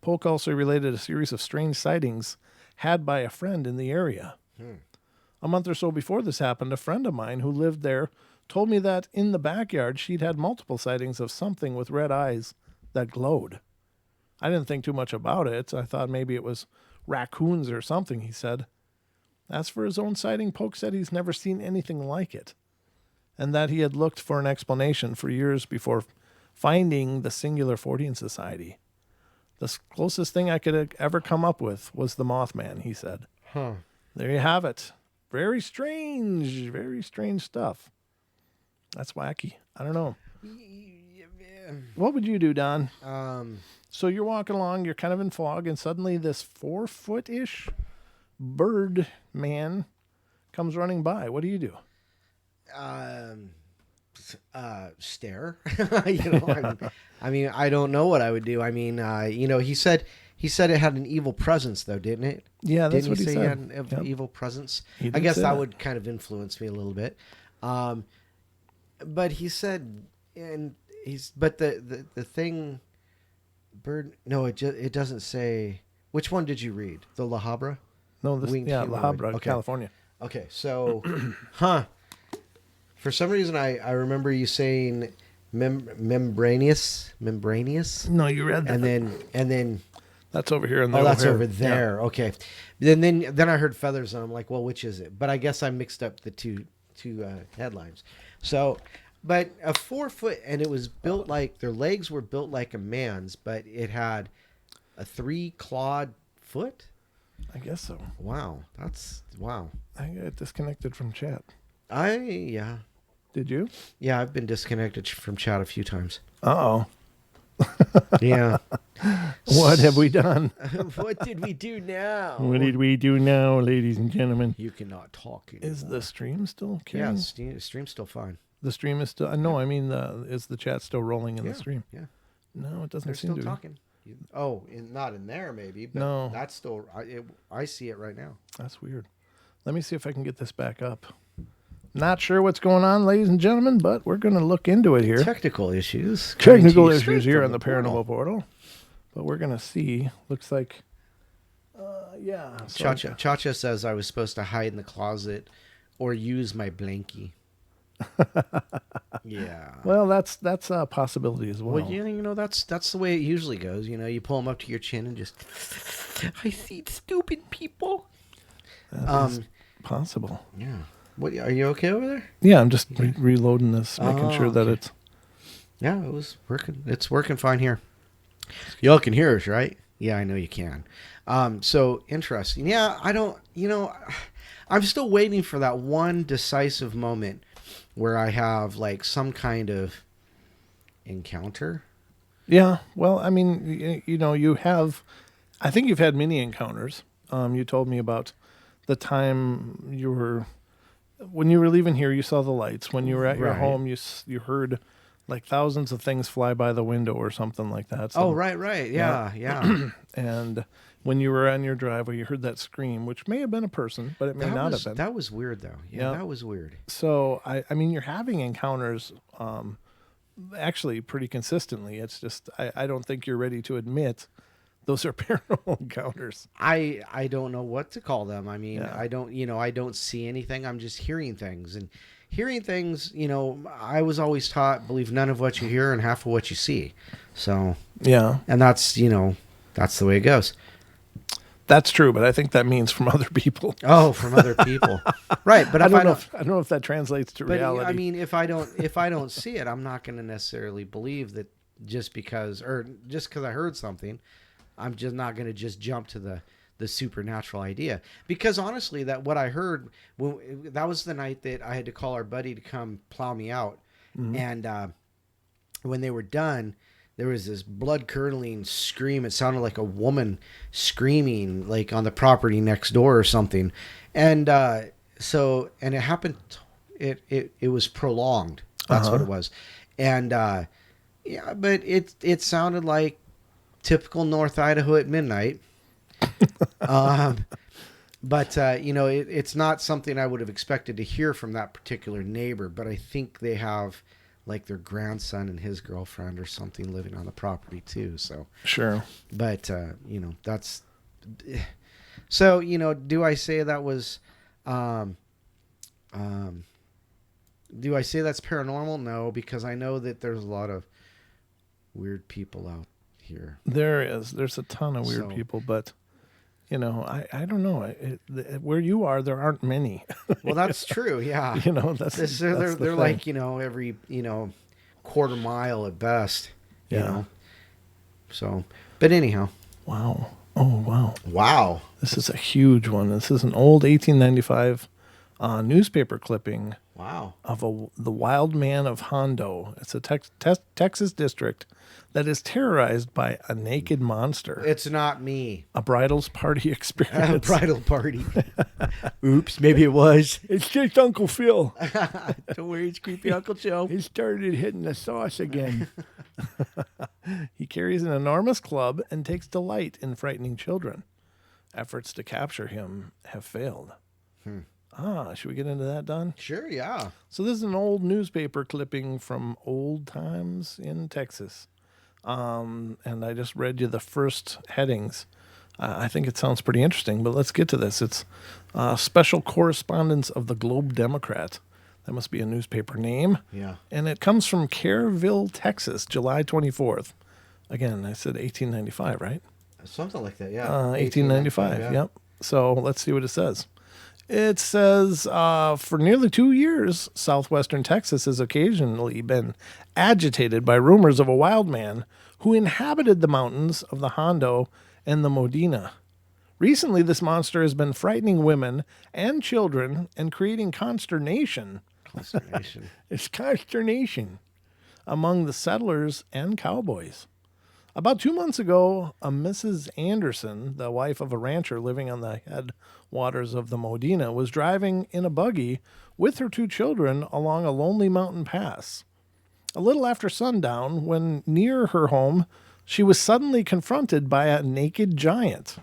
Polk also related a series of strange sightings had by a friend in the area. A month or so before this happened, a friend of mine who lived there told me that in the backyard she'd had multiple sightings of something with red eyes that glowed. I didn't think too much about it. I thought maybe it was raccoons or something, he said. As for his own sighting, Polk said he's never seen anything like it, and that he had looked for an explanation for years before finding the Singular Fortean Society. The closest thing I could ever come up with was the Mothman, he said. There you have it. Very strange stuff. That's wacky. I don't know. What would you do, Don? So you're walking along, you're kind of in fog, and suddenly this 4-foot-ish bird man comes running by. What do you do? Stare. I mean, I don't know what I would do. I mean, he said it had an evil presence, though, didn't it? Yeah, that's didn't what he he say said. It had an evil presence? He I did guess say that that. would kind of influence me a little bit. But he said, but the thing, bird. No, it doesn't say. Which one did you read? The La Habra? No, La Humanoid. Habra, Okay. California. Okay, so, For some reason, I remember you saying membranous. No, you read that. And then That's over here in the that's O'Hare. over there. Okay. Then I heard feathers, and I'm like, well, which is it? But I guess I mixed up the two headlines. So, but a 4-foot, and it was built like their legs were built like a man's, but it had a 3-clawed foot. I guess so. Wow, wow. I got disconnected from chat. Yeah. Did you? Yeah, I've been disconnected from chat a few times. Uh-oh. Yeah. What have we done? What did we do now? What did we do now, ladies and gentlemen? You cannot talk anymore. Is the stream still carrying? Yeah, the stream's still fine. The stream is still... No, I mean, is the chat still rolling in Yeah, the stream? yeah. No, it doesn't They're seem still to talking. Oh, not in there maybe, but No. that's still... I see it right now. be. That's weird. Let me see if I can get this back up. Not sure what's going on, ladies and gentlemen, but we're going to look into it here. Technical issues. coming to Technical you straight issues here from on the Paranormal Portal. But we're going to see. Looks like... yeah. so- Chacha says I was supposed to hide in the closet or use my blankie. Yeah. Well, that's a possibility as well. Well, yeah, that's the way it usually goes. You pull them up to your chin and just... I see stupid people. That is possible. Yeah. What? Are you okay over there? Yeah, I'm just reloading this, making sure that okay. it's... Yeah, it was working. It's working fine here. Y'all can hear us, right? Yeah, I know you can. So interesting. Yeah, I don't. I'm still waiting for that one decisive moment where I have like some kind of encounter. Yeah, well, I mean, you have... I think you've had many encounters. You told me about the time when you were leaving here, you saw the lights. When you were at your Right. home, you heard like thousands of things fly by the window or something like that. So, Oh, right. Yeah. And when you were on your driveway, you heard that scream, which may have been a person, but it may not have been. That was weird, though. Yeah, Yeah. that was weird. So, I mean, you're having encounters actually pretty consistently. It's just I don't think you're ready to admit those are paranormal encounters. I don't know what to call them. I mean, Yeah. I don't see anything. I'm just hearing things. And hearing things, I was always taught, believe none of what you hear and half of what you see. So, Yeah, and that's the way it goes. that's true, but I think that means from other people. Oh, from other people. Right. But I if don't know if that translates to but reality. I mean, if I don't see it, I'm not going to necessarily believe that just because I heard something, I'm just not going to just jump to the supernatural idea. Because honestly, that what I heard, that was the night that I had to call our buddy to come plow me out. Mm-hmm. And when they were done, there was this blood-curdling scream. It sounded like a woman screaming, like on the property next door or something. And and it happened. It was prolonged. That's what it was. And yeah, but it sounded like typical North Idaho at midnight. But it's not something I would have expected to hear from that particular neighbor. But I think they have like their grandson and his girlfriend or something living on the property too. So Sure. but that's so do I say that was do I say that's paranormal? No, because I know that there's a lot of weird people out here. There's a ton of weird So- people, but I don't know. Where you are, there aren't many. Well, that's true. Yeah. That's They're the thing. like every quarter mile at best. You Yeah. know. So, but anyhow. Wow. Oh, wow. Wow. This is a huge one. This is an old 1895 newspaper clipping Wow. of the wild man of Hondo. It's a Texas district that is terrorized by a naked monster. It's not me. A bridal's party experience. Bridal party. Oops, maybe it was. It's just Uncle Phil. Don't worry, it's creepy Uncle Joe. He started hitting the sauce again. He carries an enormous club and takes delight in frightening children. Efforts to capture him have failed. Should we get into that, Don? Sure, yeah. So this is an old newspaper clipping from old times in Texas. And I just read you the first headings. I think it sounds pretty interesting, but let's get to this. It's Special Correspondence of the Globe Democrat. That must be a newspaper name. Yeah. And it comes from Careville, Texas, July 24th. Again, I said 1895, right? Something like that, yeah. 1895, yeah. yep. So let's see what it says. It says, for nearly 2 years, southwestern Texas has occasionally been agitated by rumors of a wild man who inhabited the mountains of the Hondo and the Modena. Recently, this monster has been frightening women and children and creating consternation. Consternation. It's consternation among the settlers and cowboys. About 2 months ago, a Mrs. Anderson, the wife of a rancher living on the headwaters of the Modena, was driving in a buggy with her 2 children along a lonely mountain pass. A little after sundown, when near her home, she was suddenly confronted by a naked giant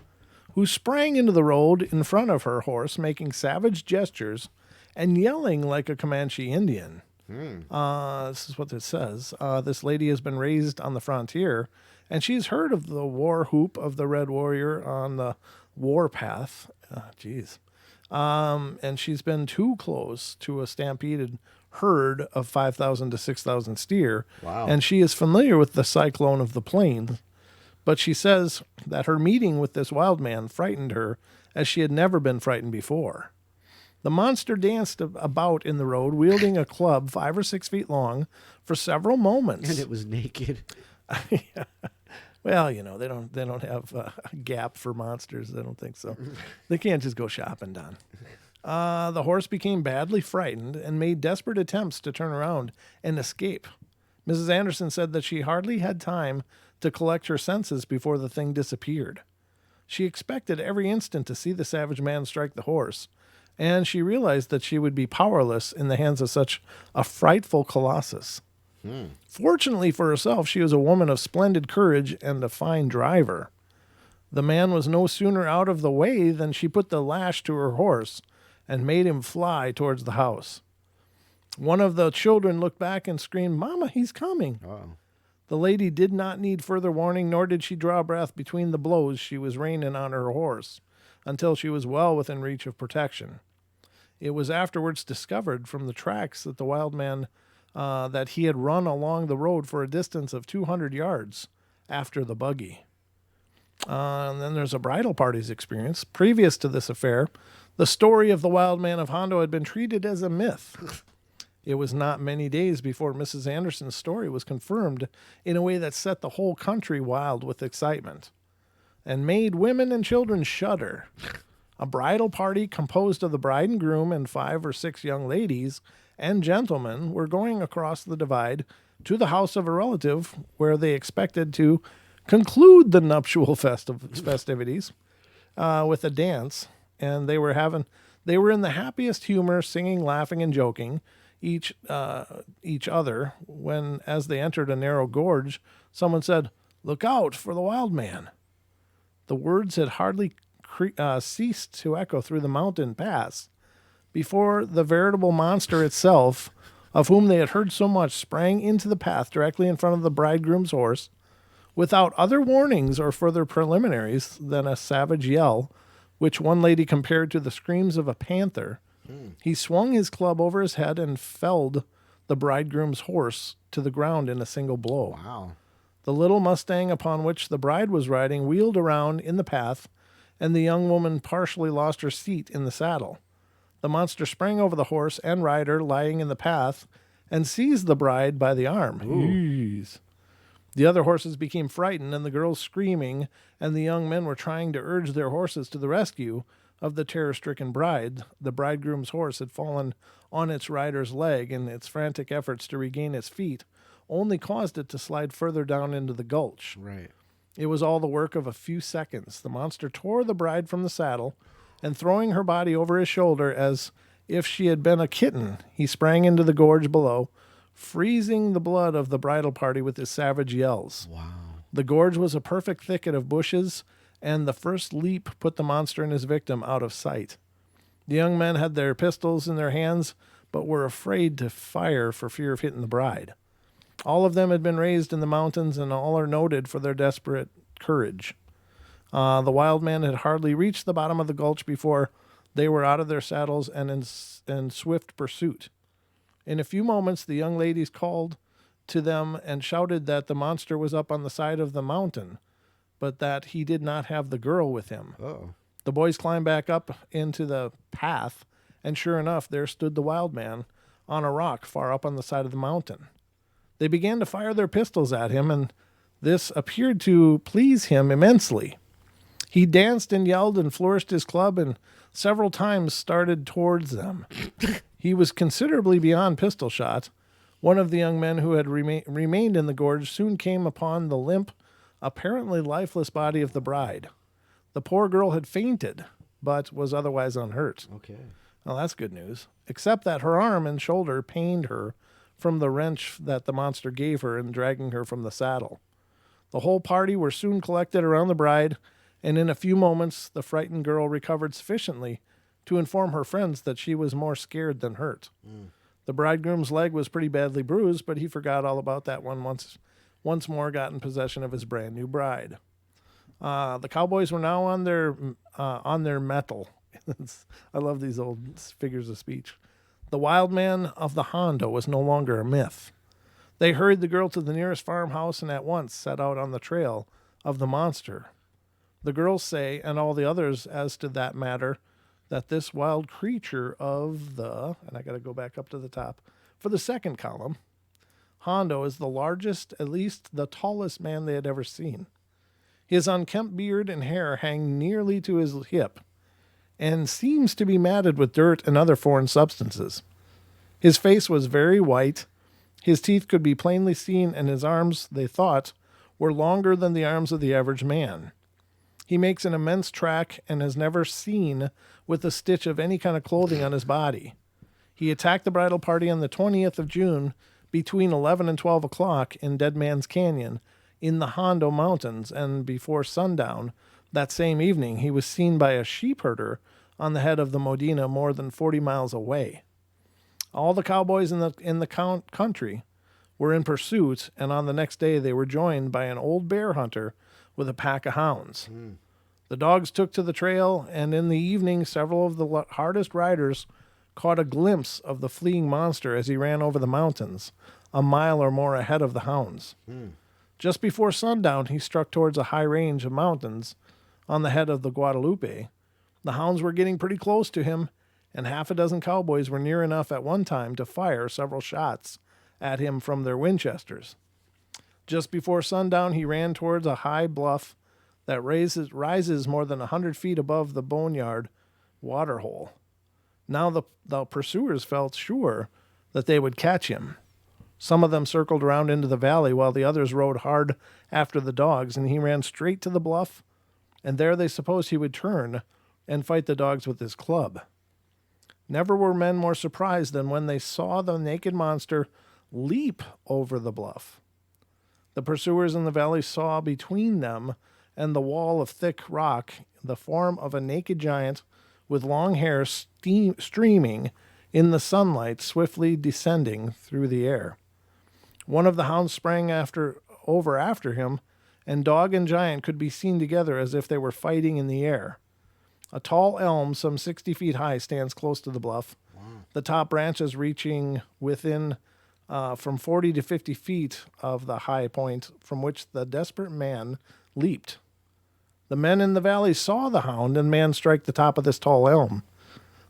who sprang into the road in front of her horse, making savage gestures and yelling like a Comanche Indian. This is what it says. This lady has been raised on the frontier, and she's heard of the war whoop of the Red Warrior on the warpath. And she's been too close to a stampeded herd of 5,000 to 6,000 steer. Wow. And she is familiar with the cyclone of the plains. But she says that her meeting with this wild man frightened her as she had never been frightened before. The monster danced about in the road, wielding a club 5 or 6 feet long for several moments. And it was naked. Well, they don't have a gap for monsters. I don't think so. They can't just go shopping, Don. The horse became badly frightened and made desperate attempts to turn around and escape. Mrs. Anderson said that she hardly had time to collect her senses before the thing disappeared. She expected every instant to see the savage man strike the horse, and she realized that she would be powerless in the hands of such a frightful colossus. Fortunately for herself, she was a woman of splendid courage and a fine driver. The man was no sooner out of the way than she put the lash to her horse and made him fly towards the house. One of the children looked back and screamed, "Mama, he's coming." Oh. The lady did not need further warning, nor did she draw breath between the blows she was raining on her horse, until she was well within reach of protection. It was afterwards discovered from the tracks that the wild man that he had run along the road for a distance of 200 yards after the buggy. And then there's a bridal party's experience. Previous to this affair, the story of the wild man of Hondo had been treated as a myth. It was not many days before Mrs. Anderson's story was confirmed in a way that set the whole country wild with excitement and made women and children shudder. A bridal party composed of the bride and groom and 5 or 6 young ladies and gentlemen were going across the divide to the house of a relative where they expected to conclude the nuptial festivities with a dance. And they were in the happiest humor, singing, laughing, and joking each other when, as they entered a narrow gorge, someone said, "Look out for the wild man." The words had hardly ceased to echo through the mountain pass before the veritable monster itself, of whom they had heard so much, sprang into the path directly in front of the bridegroom's horse, without other warnings or further preliminaries than a savage yell, which one lady compared to the screams of a panther. He swung his club over his head and felled the bridegroom's horse to the ground in a single blow. Wow. The little Mustang upon which the bride was riding wheeled around in the path, and the young woman partially lost her seat in the saddle. The monster sprang over the horse and rider lying in the path and seized the bride by the arm. Jeez. The other horses became frightened, and the girls screaming, and the young men were trying to urge their horses to the rescue, of the terror-stricken bride. The bridegroom's horse had fallen on its rider's leg, and its frantic efforts to regain its feet only caused it to slide further down into the gulch. Right. It was all the work of a few seconds. The monster tore the bride from the saddle, and throwing her body over his shoulder as if she had been a kitten, he sprang into the gorge below, freezing the blood of the bridal party with his savage yells. Wow. The gorge was a perfect thicket of bushes, and the first leap put the monster and his victim out of sight. The young men had their pistols in their hands, but were afraid to fire for fear of hitting the bride. All of them had been raised in the mountains, and all are noted for their desperate courage. The wild man had hardly reached the bottom of the gulch before they were out of their saddles and in swift pursuit. In a few moments, the young ladies called to them and shouted that the monster was up on the side of the mountain, but that he did not have the girl with him. Oh. The boys climbed back up into the path, and sure enough, there stood the wild man on a rock far up on the side of the mountain. They began to fire their pistols at him, and this appeared to please him immensely. He danced and yelled and flourished his club and several times started towards them. He was considerably beyond pistol shot. One of the young men who had remained in the gorge soon came upon the limp, apparently lifeless body of the bride. The poor girl had fainted, but was otherwise unhurt. Okay. Well, that's good news, except that her arm and shoulder pained her from the wrench that the monster gave her in dragging her from the saddle. The whole party were soon collected around the bride, and in a few moments the frightened girl recovered sufficiently to inform her friends that she was more scared than hurt. The bridegroom's leg was pretty badly bruised, but he forgot all about that one once more got in possession of his brand new bride. The cowboys were now on their mettle. I love these old figures of speech. The wild man of the Hondo was no longer a myth. They hurried the girl to the nearest farmhouse and at once set out on the trail of the monster. The girls say, and all the others as to that matter, that this wild creature of the, and I got to go back up to the top, for the second column, Hondo is the largest, at least the tallest man they had ever seen. His unkempt beard and hair hang nearly to his hip, and seems to be matted with dirt and other foreign substances. His face was very white, his teeth could be plainly seen, and his arms, they thought, were longer than the arms of the average man. He makes an immense track and is never seen with a stitch of any kind of clothing on his body. He attacked the bridal party on the 20th of June between 11 and 12 o'clock in Dead Man's Canyon in the Hondo Mountains, and before sundown that same evening he was seen by a sheep herder on the head of the Modena more than 40 miles away. All the cowboys in the country were in pursuit, and on the next day they were joined by an old bear hunter with a pack of hounds. The dogs took to the trail, and in the evening several of the hardest riders caught a glimpse of the fleeing monster as he ran over the mountains, a mile or more ahead of the hounds. Just before sundown, he struck towards a high range of mountains on the head of the Guadalupe. The hounds were getting pretty close to him, and half a dozen cowboys were near enough at one time to fire several shots at him from their Winchesters. Just before sundown, he ran towards a high bluff that rises more than 100 feet above the Boneyard waterhole. Now the pursuers felt sure that they would catch him. Some of them circled around into the valley while the others rode hard after the dogs, and he ran straight to the bluff, and there they supposed he would turn and fight the dogs with his club. Never were men more surprised than when they saw the naked monster leap over the bluff. The pursuers in the valley saw between them and the wall of thick rock the form of a naked giant with long hair streaming in the sunlight, swiftly descending through the air. One of the hounds sprang over after him, and dog and giant could be seen together as if they were fighting in the air. A tall elm, some 60 feet high, stands close to the bluff, the top branches reaching within from 40 to 50 feet of the high point from which the desperate man leaped. The men in the valley saw the hound and man strike the top of this tall elm.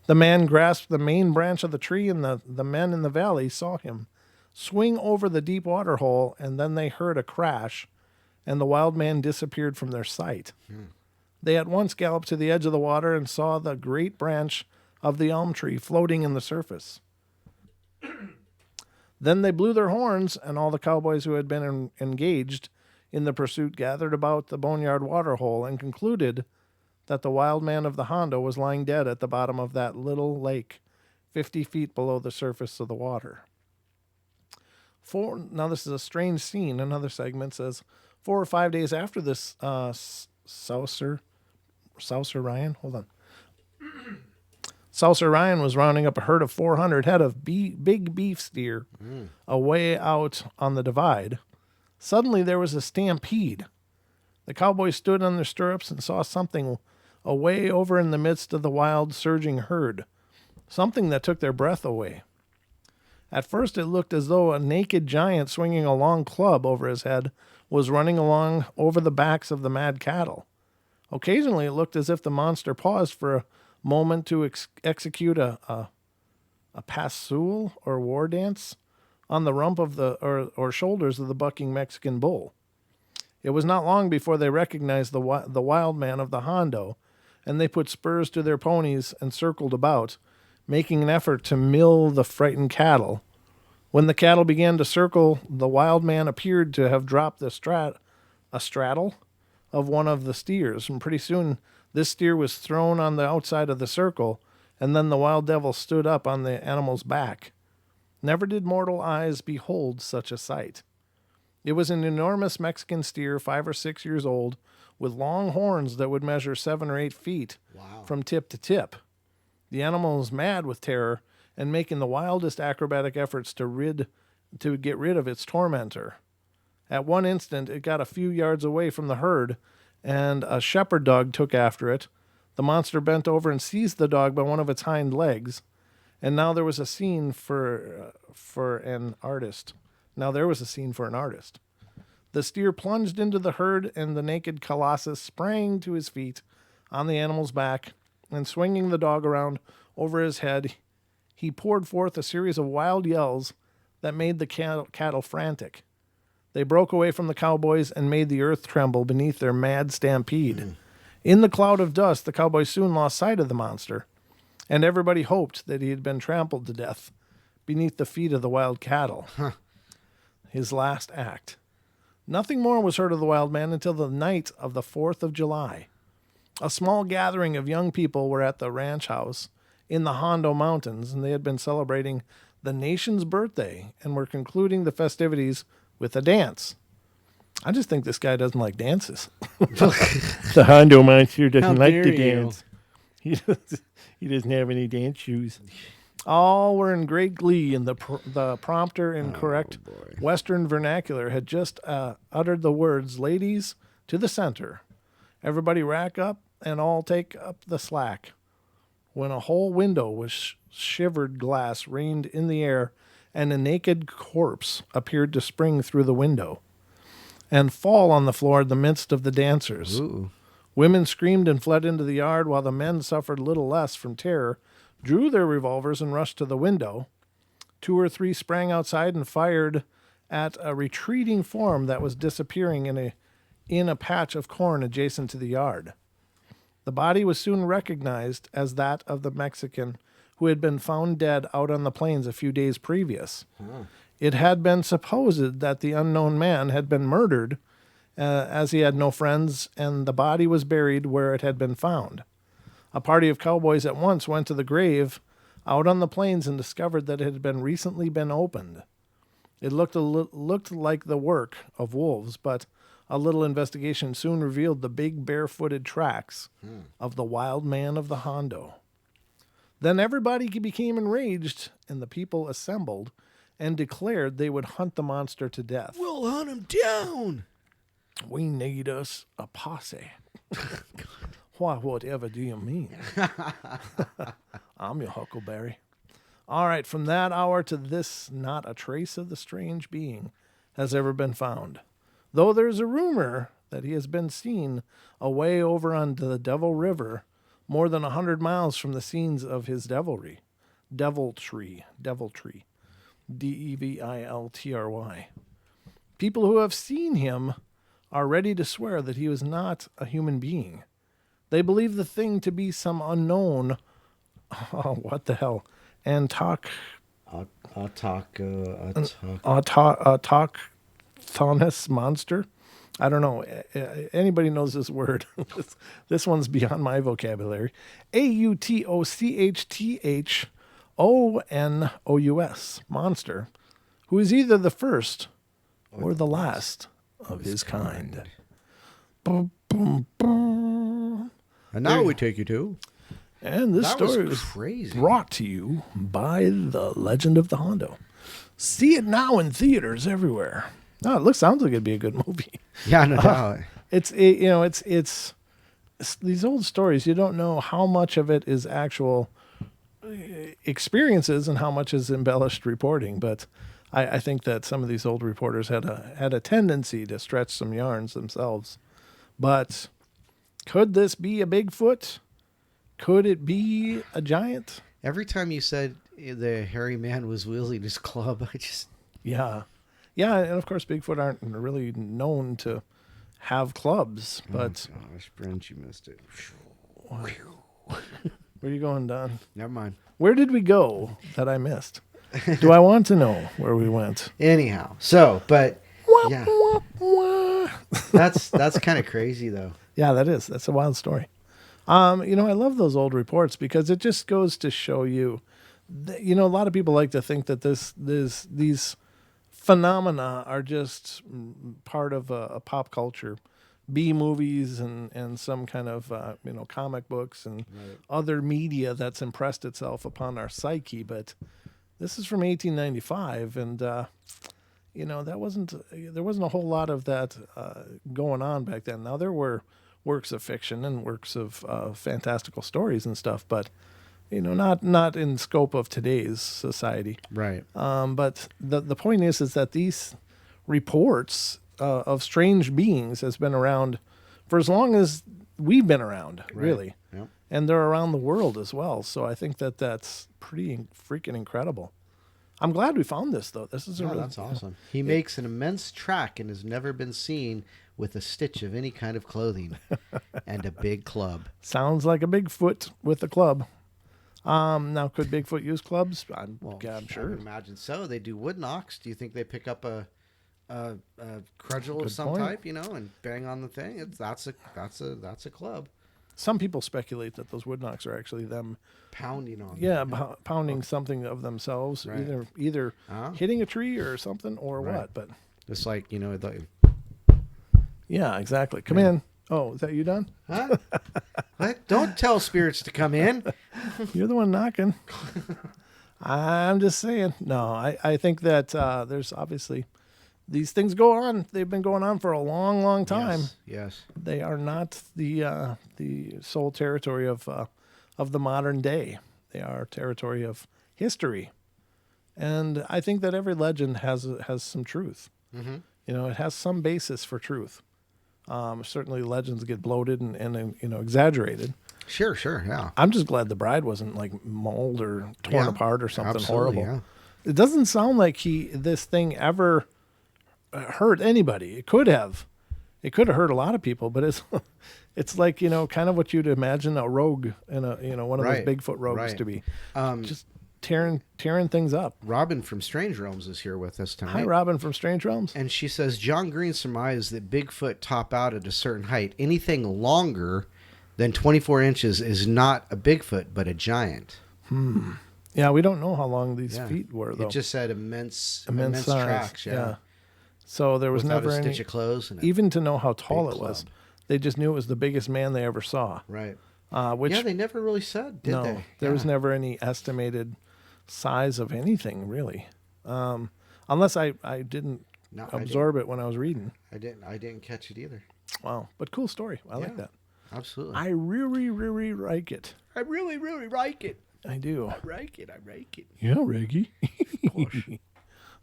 The man grasped the main branch of the tree, and the men in the valley saw him swing over the deep water hole, and then they heard a crash, and the wild man disappeared from their sight. They at once galloped to the edge of the water and saw the great branch of the elm tree floating in the surface. Then they blew their horns, and all the cowboys who had been engaged in the pursuit gathered about the boneyard waterhole and concluded that the wild man of the Hondo was lying dead at the bottom of that little lake, 50 feet below the surface of the water. Now this is a strange scene. Another segment says, 4 or 5 days after this, Souser Ryan, hold on. Souser Ryan was rounding up a herd of 400 head of big beef steer away out on the divide. Suddenly there was a stampede. The cowboys stood on their stirrups and saw something away over in the midst of the wild, surging herd, something that took their breath away. At first it looked as though a naked giant swinging a long club over his head was running along over the backs of the mad cattle. Occasionally it looked as if the monster paused for a moment to execute a passul or war dance on the rump of the or shoulders of the bucking Mexican bull. It was not long before they recognized the wild man of the Hondo, and they put spurs to their ponies and circled about, making an effort to mill the frightened cattle. When the cattle began to circle, the wild man appeared to have dropped a straddle of one of the steers, and pretty soon this steer was thrown on the outside of the circle, and then the wild devil stood up on the animal's back. Never did mortal eyes behold such a sight. It was an enormous Mexican steer, 5 or 6 years old, with long horns that would measure 7 or 8 feet from tip to tip. The animal was mad with terror and making the wildest acrobatic efforts to get rid of its tormentor. At one instant, it got a few yards away from the herd, and a shepherd dog took after it. The monster bent over and seized the dog by one of its hind legs. And now there was a scene for an artist. The steer plunged into the herd, and the naked colossus sprang to his feet on the animal's back, and swinging the dog around over his head, he poured forth a series of wild yells that made the cattle frantic. They broke away from the cowboys and made the earth tremble beneath their mad stampede. In the cloud of dust, the cowboys soon lost sight of the monster, and everybody hoped that he had been trampled to death beneath the feet of the wild cattle. His last act. Nothing more was heard of the wild man until the night of the 4th of July. A small gathering of young people were at the ranch house in the Hondo Mountains, and they had been celebrating the nation's birthday and were concluding the festivities with a dance. I just think this guy doesn't like dances. The Hondo monster doesn't like to dance. He doesn't have any dance shoes. All were in great glee, and the prompter in correct Western vernacular had just uttered the words, "Ladies, to the center. Everybody rack up and all take up the slack." When a whole window with shivered glass rained in the air, and a naked corpse appeared to spring through the window and fall on the floor in the midst of the dancers. Ooh. Women screamed and fled into the yard, while the men suffered little less from terror, drew their revolvers and rushed to the window. 2 or 3 sprang outside and fired at a retreating form that was disappearing in a patch of corn adjacent to the yard. The body was soon recognized as that of the Mexican who had been found dead out on the plains a few days previous. It had been supposed that the unknown man had been murdered, as he had no friends, and the body was buried where it had been found. A party of cowboys at once went to the grave out on the plains and discovered that it had been recently been opened. It looked like the work of wolves, but a little investigation soon revealed the big barefooted tracks of the wild man of the Hondo. Then everybody became enraged, and the people assembled and declared they would hunt the monster to death. We'll hunt him down. We need us a posse. Why, whatever do you mean? I'm your huckleberry. All right, from that hour to this, not a trace of the strange being has ever been found, though there's a rumor that he has been seen away over on the Devil River, more than 100 miles from the scenes of his deviltry. Deviltry. Deviltry. People who have seen him are ready to swear that he was not a human being, They believe the thing to be some unknown, oh, what the hell, autochthonous monster. I don't know. Anybody knows this word? This one's beyond my vocabulary. AUTOCHTHONOUS, monster, who is either the first or the last of his kind. Boom, boom, boom. And now we take you to. And this That story was was crazy. brought to you by The Legend of the Hondo. See it now in theaters everywhere. No, sounds like it'd be a good movie. Yeah, no doubt. It's these old stories. You don't know how much of it is actual experiences and how much is embellished reporting. But I think that some of these old reporters had a tendency to stretch some yarns themselves. But could this be a Bigfoot? Could it be a giant? Every time you said the hairy man was wielding his club, I just... Yeah. Yeah, and of course Bigfoot aren't really known to have clubs, but... Oh, gosh, Brent, you missed it. Where are you going, Don? Never mind. Where did we go that I missed? Do I want to know where we went? Anyhow, so, but... Yeah, Wah, wah. that's kind of crazy, though. Yeah, that's a wild story. I love those old reports because it just goes to show you, a lot of people like to think that these phenomena are just part of a pop culture, B movies and some kind of comic books and other media that's impressed itself upon our psyche. But this is from 1895, and there wasn't a whole lot of that going on back then. Now there were works of fiction and works of fantastical stories and stuff, but not in scope of today's society. Right. But the point is that these reports of strange beings has been around for as long as we've been around, really. Yep. And they're around the world as well. So I think that's pretty freaking incredible. I'm glad we found this, though. This is That's awesome. He makes an immense track and has never been seen with a stitch of any kind of clothing and a big club. Sounds like a Bigfoot with a club. Now, could Bigfoot use clubs? I'm I sure. would imagine so. They do wood knocks. Do you think they pick up a cudgel of Good some point. type, and bang on the thing? That's a club. Some people speculate that those wood knocks are actually them, Pounding on. pounding something of themselves, Right. either Huh? hitting a tree or something or Right. what. But Just like yeah, exactly. Come in. Oh, is that you, Don? huh? What? Don't tell spirits to come in. You're the one knocking. I'm just saying. No, I think that there's obviously these things go on. They've been going on for a long, long time. Yes. They are not the sole territory of the modern day. They are territory of history, and I think that every legend has some truth. Mm-hmm. It has some basis for truth. Certainly, legends get bloated and exaggerated. Sure. Yeah. I'm just glad the bride wasn't like mauled or torn Yeah, apart or something absolutely, horrible. yeah. It doesn't sound like this thing ever hurt anybody. It could have hurt a lot of people, but it's like, kind of what you'd imagine a rogue in one of Right, those Bigfoot rogues right. to be. Um, Just tearing things up. Robin from Strange Realms is here with us tonight. Hi, Robin from Strange Realms. And she says John Green surmised that Bigfoot top out at a certain height. Anything longer than 24 inches is not a Bigfoot, but a giant. Yeah, we don't know how long these Yeah. feet were, though. It just said immense size. tracks. Yeah. So there was Without never a any, stitch of clothes. And even to know how tall big it was. club. They just knew it was the biggest man they ever saw. Right. Which Yeah, they never really said, did they? there was Yeah. never any estimated size of anything really, unless I didn't No, I absorb it when I was reading. I didn't catch it either. Wow, but cool story. I like Yeah. that. Absolutely. I really, really like it. I really, really like it. I do. I like it. Yeah, Reggie.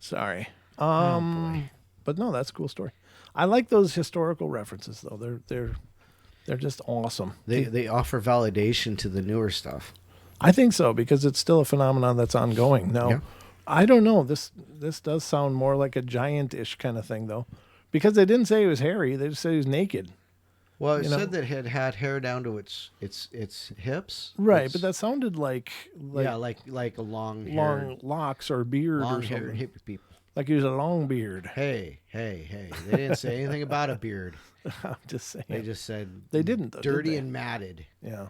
Sorry. But no, that's a cool story. I like those historical references though. They're just awesome. They offer validation to the newer stuff. I think so because it's still a phenomenon that's ongoing. Now, Yeah. I don't know. This does sound more like a giant-ish kind of thing though, because they didn't say he was hairy. They just said he was naked. Well, it you know? said that it had hair down to its hips. Right, It's- but that sounded like yeah, like a long long locks or beard long or hair something. hippie people. Like he was a long beard. Hey, they didn't say anything about a beard. I'm just saying. They just said They didn't, though, did dirty they? and matted Yeah.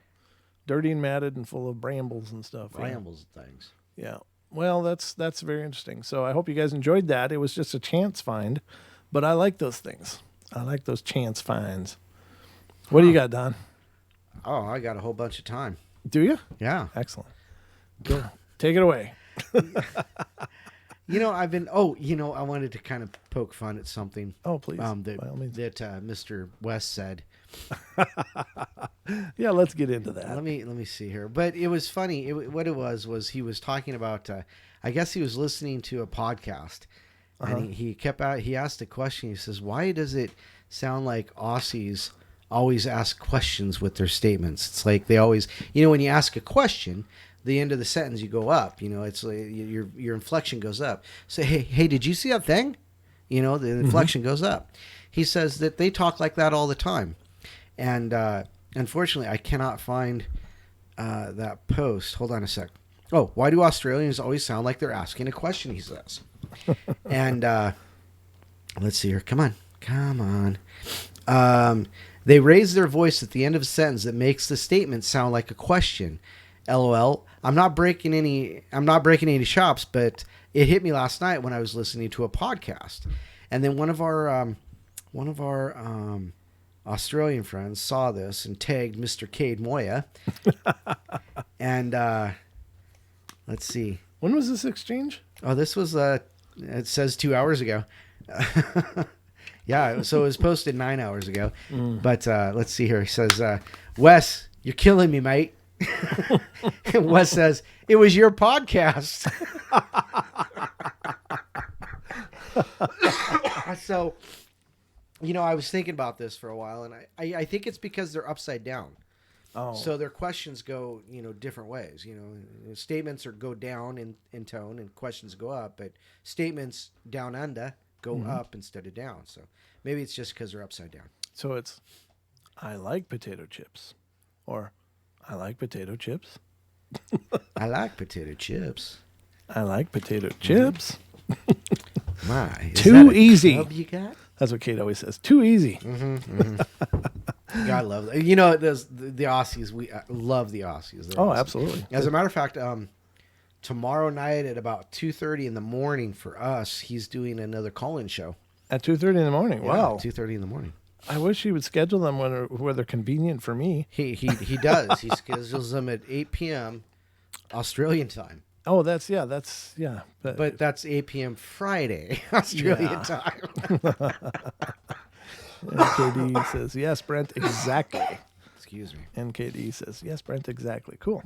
Dirty and matted and full of brambles and stuff. yeah. brambles and things. Yeah. Well, that's very interesting. So I hope you guys enjoyed that. It was just a chance find, but I like those things. I like those chance finds. What do you got, Don? Oh, I got a whole bunch of time. Do you? Yeah. Excellent. Go. Take it away. You know, I've been. Oh, you know, I wanted to kind of poke fun at something. Oh, please. That, By all means. that Mr. West said. Yeah, let's get into that. Let me see here. But it was funny. What it was he was talking about. I guess he was listening to a podcast, and he he asked a question. He says, "Why does it sound like Aussies always ask questions with their statements? It's like they always, you know, when you ask a question." The end of the sentence, you go up. You know, it's like your inflection goes up. Say, hey, did you see that thing? You know, the inflection goes up. He says that they talk like that all the time, and unfortunately, I cannot find that post. Hold on a sec. Oh, why do Australians always sound like they're asking a question? He says, and let's see here. Come on. They raise their voice at the end of a sentence that makes the statement sound like a question. LOL. I'm not breaking any shops, but it hit me last night when I was listening to a podcast, and then one of our Australian friends saw this and tagged Mr. Cade Moya, and let's see. When was this exchange? Oh, this was it says 2 hours ago. Yeah, so it was posted 9 hours ago. But let's see here. He says, Wes, you're killing me, mate. And Wes says, it was your podcast. So, you know, I was thinking about this for a while, and I think it's because they're upside down. Oh. So their questions go, you know, different ways. You know, statements go down in tone, and questions go up. But statements down under go up instead of down. So maybe it's just because they're upside down. So it's, I like potato chips, or I like potato chips. I like potato chips. I like potato chips. My, is Too that a easy. club you got? That's what Kate always says. Too easy. God love it. You know, the Aussies. We love the Aussies. They're Oh, awesome. absolutely. As a matter of fact, tomorrow night at about 2:30 in the morning for us, he's doing another call-in show. At 2:30 in the morning. Wow. 2:30 in the morning. I wish he would schedule them where they're convenient for me. He does. He schedules them at 8 p.m. Australian time. Oh, that's yeah. But that's 8 p.m. Friday Australian time. NKD says, yes, Brent, exactly. Excuse me. NKD says, yes, Brent, exactly. Cool.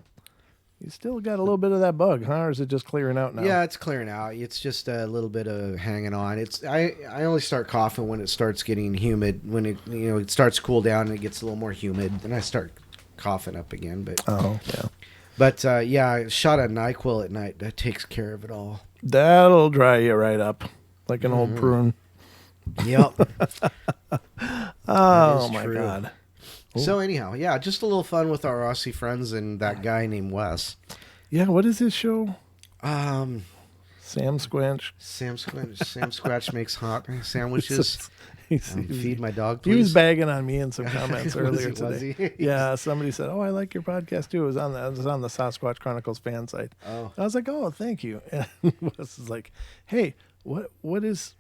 You still got a little bit of that bug, huh? Or is it just clearing out now? Yeah, it's clearing out. It's just a little bit of hanging on. I only start coughing when it starts getting humid. When it starts to cool down and it gets a little more humid, then I start coughing up again. But yeah, a shot of NyQuil at night, that takes care of it all. That'll dry you right up like an old prune. Yep. Oh my true. God. So anyhow, yeah, just a little fun with our Aussie friends and that guy named Wes. Yeah, what is his show? Sam Squanch. Squatch makes hot sandwiches. Feed my dog, please. He was bagging on me in some comments earlier Was today. he? Yeah, somebody said, "Oh, I like your podcast too." It was on the Sasquatch Chronicles fan site. Oh. I was like, "Oh, thank you." And Wes is like, "Hey, what was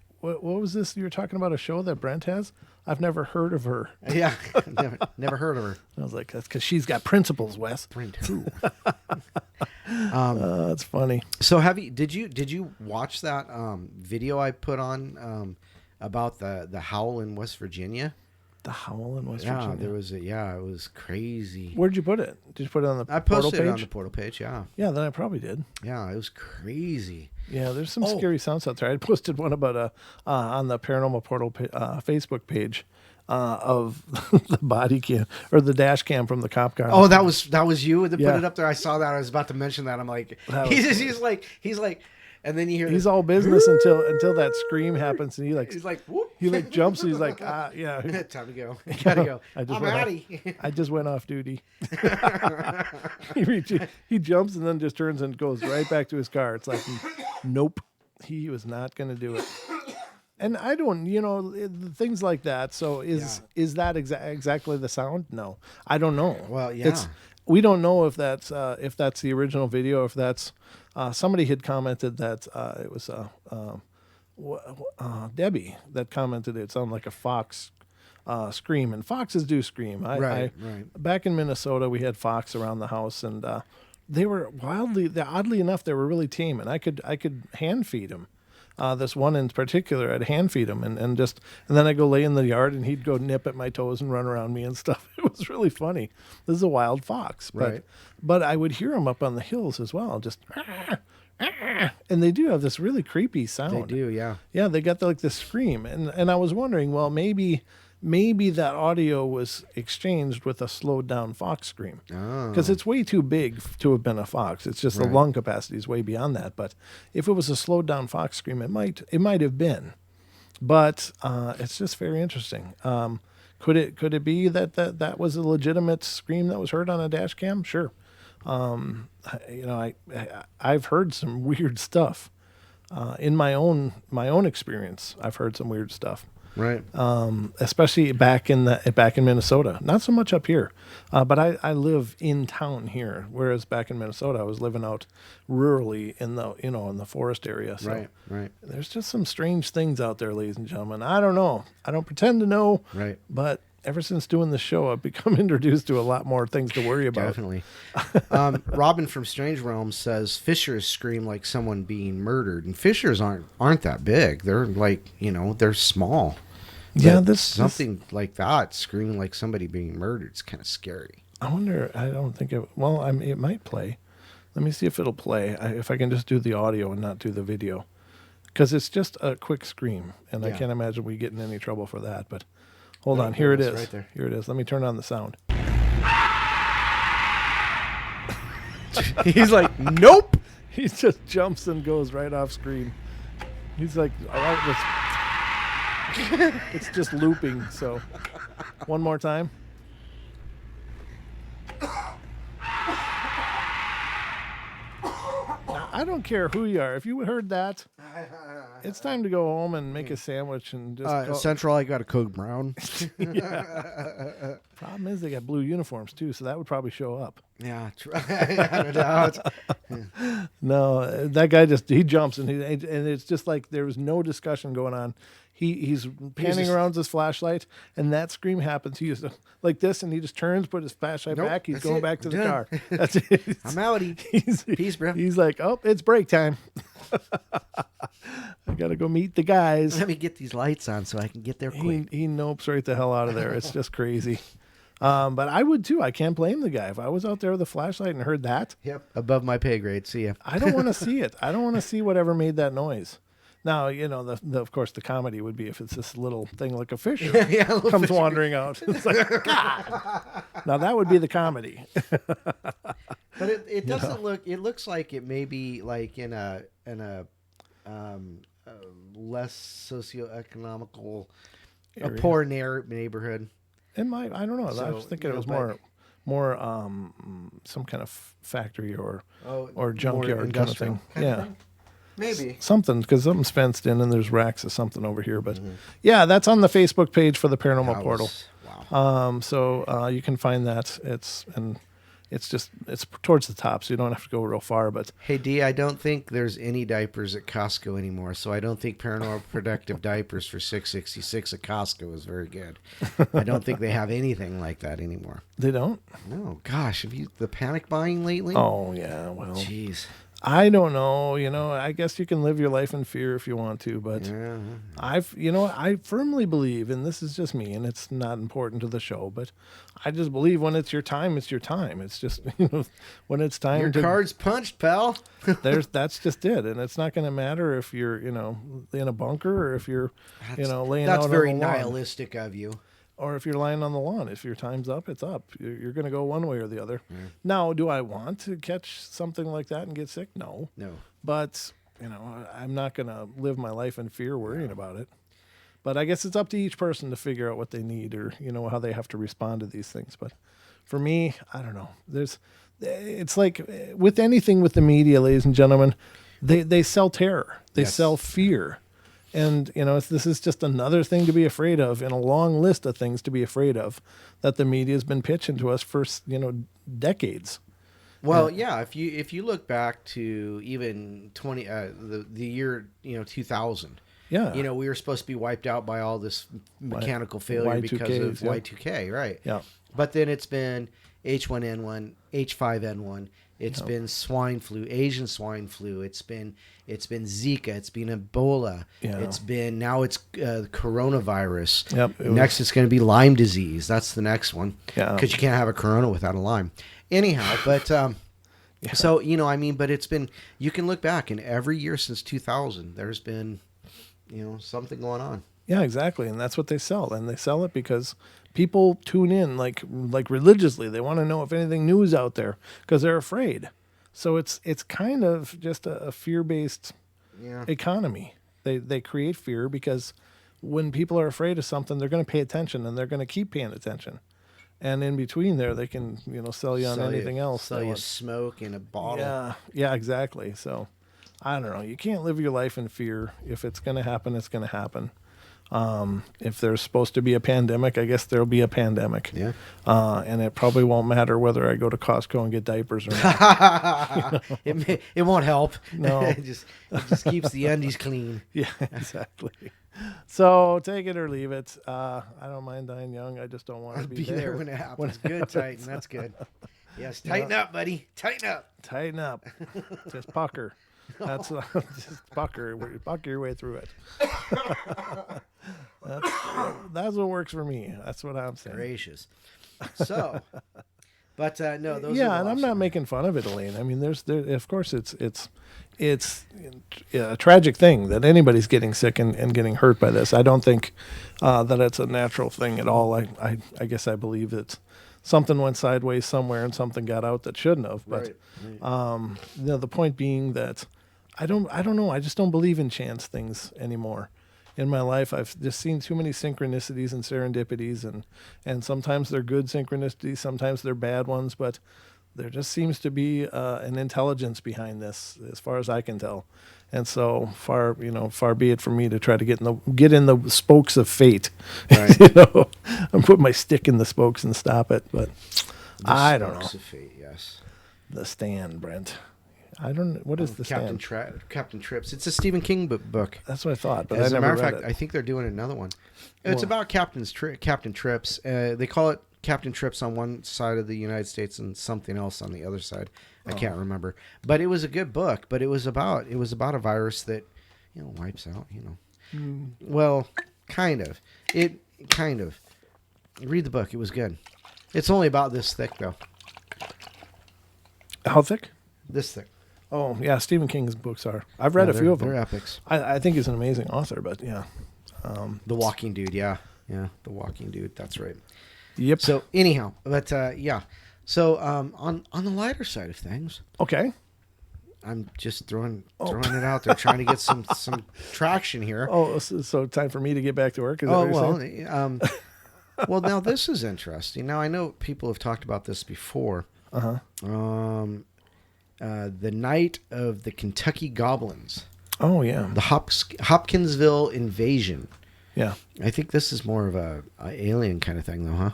this? You were talking about a show that Brent has? I've never heard of her." Yeah, never heard of her. I was like, "That's because she's got principles, Wes." Brent who? That's funny. So did you watch that video I put on about the howl in West Virginia? The Howl in West Yeah, Virginia. there was it was crazy. Where'd you put it? Did you put it on the I portal posted page? it on the portal page, yeah. Yeah, then I probably did. Yeah, it was crazy. Yeah, there's some scary sounds out there. I posted one about on the Paranormal Portal Facebook page of the body cam or the dash cam from the cop car. Oh, that was you that Yeah. put it up there. I saw that. I was about to mention that. I'm like, That was he's like, and then you hear He's this, all business until that scream happens, and he's like, whoop. he like jumps. And he's like, yeah. Time to go. Gotta go. I'm went outie. I just went off duty. he jumps and then just turns and goes right back to his car. It's like, nope, he was not going to do it. And I don't, things like that. So is that exactly the sound? No, I don't know. Well, yeah. We don't know if that's the original video. If that's somebody had commented that it was Debbie that commented it sounded like a fox scream, and foxes do scream. Right. Back in Minnesota, we had fox around the house, and they were oddly enough, they were really tame, and I could hand feed them. This one in particular, I'd hand feed him and then I'd go lay in the yard and he'd go nip at my toes and run around me and stuff. It was really funny. This is a wild fox, but I would hear him up on the hills as well, just and they do have this really creepy sound. They do, yeah. Yeah, they got like this scream, and I was wondering, well, maybe that audio was exchanged with a slowed down fox scream, because it's way too big to have been a fox. It's just the lung capacity is way beyond that. But if it was a slowed down fox scream, it might have been. But it's just very interesting. Could it be that was a legitimate scream that was heard on a dash cam? Sure. I've heard some weird stuff in my own experience. I've heard some weird stuff. Right. Especially back in Minnesota. Not so much up here, but I live in town here. Whereas back in Minnesota, I was living out rurally in the forest area. So Right. there's just some strange things out there, ladies and gentlemen. I don't know. I don't pretend to know. Right. But ever since doing the show, I've become introduced to a lot more things to worry about. Definitely. Robin from Strange Realms says fishers scream like someone being murdered, and fishers aren't that big. They're like, they're small. Yeah, But this something like that screaming like somebody being murdered. It's kind of scary. I wonder. I don't think it. Well, it might play. Let me see if it'll play. If I can just do the audio and not do the video, because it's just a quick scream, and I can't imagine we get in any trouble for that. But hold on, here it is. Right there. Here it is. Let me turn on the sound. He's like, nope. He just jumps and goes right off screen. He's like, it's just looping. So, one more time. Now, I don't care who you are. If you heard that, it's time to go home and make a sandwich and just go. Central, I got a Code Brown. Problem is they got blue uniforms too, so that would probably show up. Yeah, no doubt. No, that guy he jumps and it's just like there was no discussion going on. He's panning around with his flashlight, and that scream happens. He just like this, and he just turns, put his flashlight back. He's going back to the car. That's it. I'm outie. Peace, bro. He's like, oh, it's break time. I gotta go meet the guys. Let me get these lights on so I can get there quick. He nopes right the hell out of there. It's just crazy. But I would too. I can't blame the guy. If I was out there with a flashlight and heard that, Yep, above my pay grade. See ya. I don't want to see it. I don't want to see whatever made that noise. Now, of course, the comedy would be if it's this little thing like a fish comes wandering out. It's like, God. Now that would be the comedy. But it doesn't look. It looks like it may be like in a less socioeconomical, a poor neighborhood. It might. I don't know. I was thinking it was more some kind of factory or junkyard kind of thing. Yeah. Maybe something, because something's fenced in and there's racks of something over here. But yeah, that's on the Facebook page for the Paranormal Portal. Wow. So you can find that. It's towards the top, so you don't have to go real far. But hey, D, I don't think there's any diapers at Costco anymore, so I don't think Paranormal Protective diapers for $6.66 at Costco is very good. I don't think they have anything like that anymore. They don't? No. Gosh, have you the panic buying lately? Oh yeah. Well. Jeez. I don't know. I guess you can live your life in fear if you want to, but I firmly believe, and this is just me, and it's not important to the show, but I just believe when it's your time, it's your time. It's just, when it's time your card's punched, pal. That's just it. And it's not going to matter if you're, in a bunker or if you're, laying out on the lawn. That's very nihilistic of you. Or if you're lying on the lawn, if your time's up, it's up. You're going to go one way or the other. Now, do I want to catch something like that and get sick? No. But, I'm not going to live my life in fear worrying about it. But I guess it's up to each person to figure out what they need or, how they have to respond to these things. But for me, I don't know. It's like with anything with the media, ladies and gentlemen, they sell terror. They sell fear. And, this is just another thing to be afraid of in a long list of things to be afraid of that the media has been pitching to us for, decades. Well, yeah, if you look back to even the year, 2000. Yeah. We were supposed to be wiped out by all this mechanical failure because of Y2K, right? Yeah. But then it's been H1N1, H5N1. It's been swine flu, Asian swine flu. It's been Zika. It's been Ebola. Yeah. It's coronavirus. Yep. Next, it's going to be Lyme disease. That's the next one. Yeah. Because you can't have a corona without a Lyme. Anyhow, but so but it's been. You can look back, and every year since 2000, there's been, something going on. Yeah, exactly, and that's what they sell, and they sell it because people tune in like religiously. They want to know if anything new is out there because they're afraid. So it's kind of just a fear-based economy. They create fear because when people are afraid of something, they're going to pay attention and they're going to keep paying attention. And in between there, they can sell you on anything else. Sell you smoke in a bottle. Yeah, exactly. So I don't know. You can't live your life in fear. If it's going to happen, it's going to happen. If there's supposed to be a pandemic, I guess there'll be a pandemic. Yeah. And it probably won't matter whether I go to Costco and get diapers or not. It won't help. No. it just keeps the undies clean. Yeah, exactly. So take it or leave it. I don't mind dying young. I just don't want to be there when it happens. Good, Titan. That's good. Yes, tighten up, buddy. Tighten up. Tighten up. Just pucker. That's just pucker your way through it. That's what works for me. That's what I'm saying. Gracious. So, but no, those. Yeah, and I'm not making fun of it, Elaine. I mean, there. Of course, it's a tragic thing that anybody's getting sick and getting hurt by this. I don't think that it's a natural thing at all. I guess I believe it's something went sideways somewhere and something got out that shouldn't have. But Right. the point being that I don't know. I just don't believe in chance things anymore. In my life, I've just seen too many synchronicities and serendipities, and sometimes they're good synchronicities, sometimes they're bad ones, but there just seems to be an intelligence behind this, as far as I can tell. And so far be it from me to try to get in the spokes of fate. Right. I'm putting my stick in the spokes and stop it, but I don't know. Spokes of fate, yes. The Stand, Brent. I don't. What is the Stand? Captain Trips. It's a Stephen King book. That's what I thought, but As I a never matter of read fact, it. I think they're doing another one. It's about Captain Trips. They call it Captain Trips on one side of the United States and something else on the other side. I can't remember. But it was a good book. But it was about a virus that wipes out. Well, kind of. Read the book. It was good. It's only about this thick though. How thick? This thick. Oh, yeah, Stephen King's books are. I've read a few of them. They're epics. I think he's an amazing author, but yeah. The Walking Dude, yeah. Yeah, The Walking Dude, that's right. Yep. So, anyhow, but yeah. So, on the lighter side of things, Okay. I'm just throwing it out there, trying to get some traction here. Oh, so time for me to get back to work? Is that what you're saying? Well, now this is interesting. Now, I know people have talked about this before. Uh-huh. The night of the Kentucky Goblins. Oh, yeah. The Hopkinsville invasion. Yeah. I think this is more of a alien kind of thing, though, huh?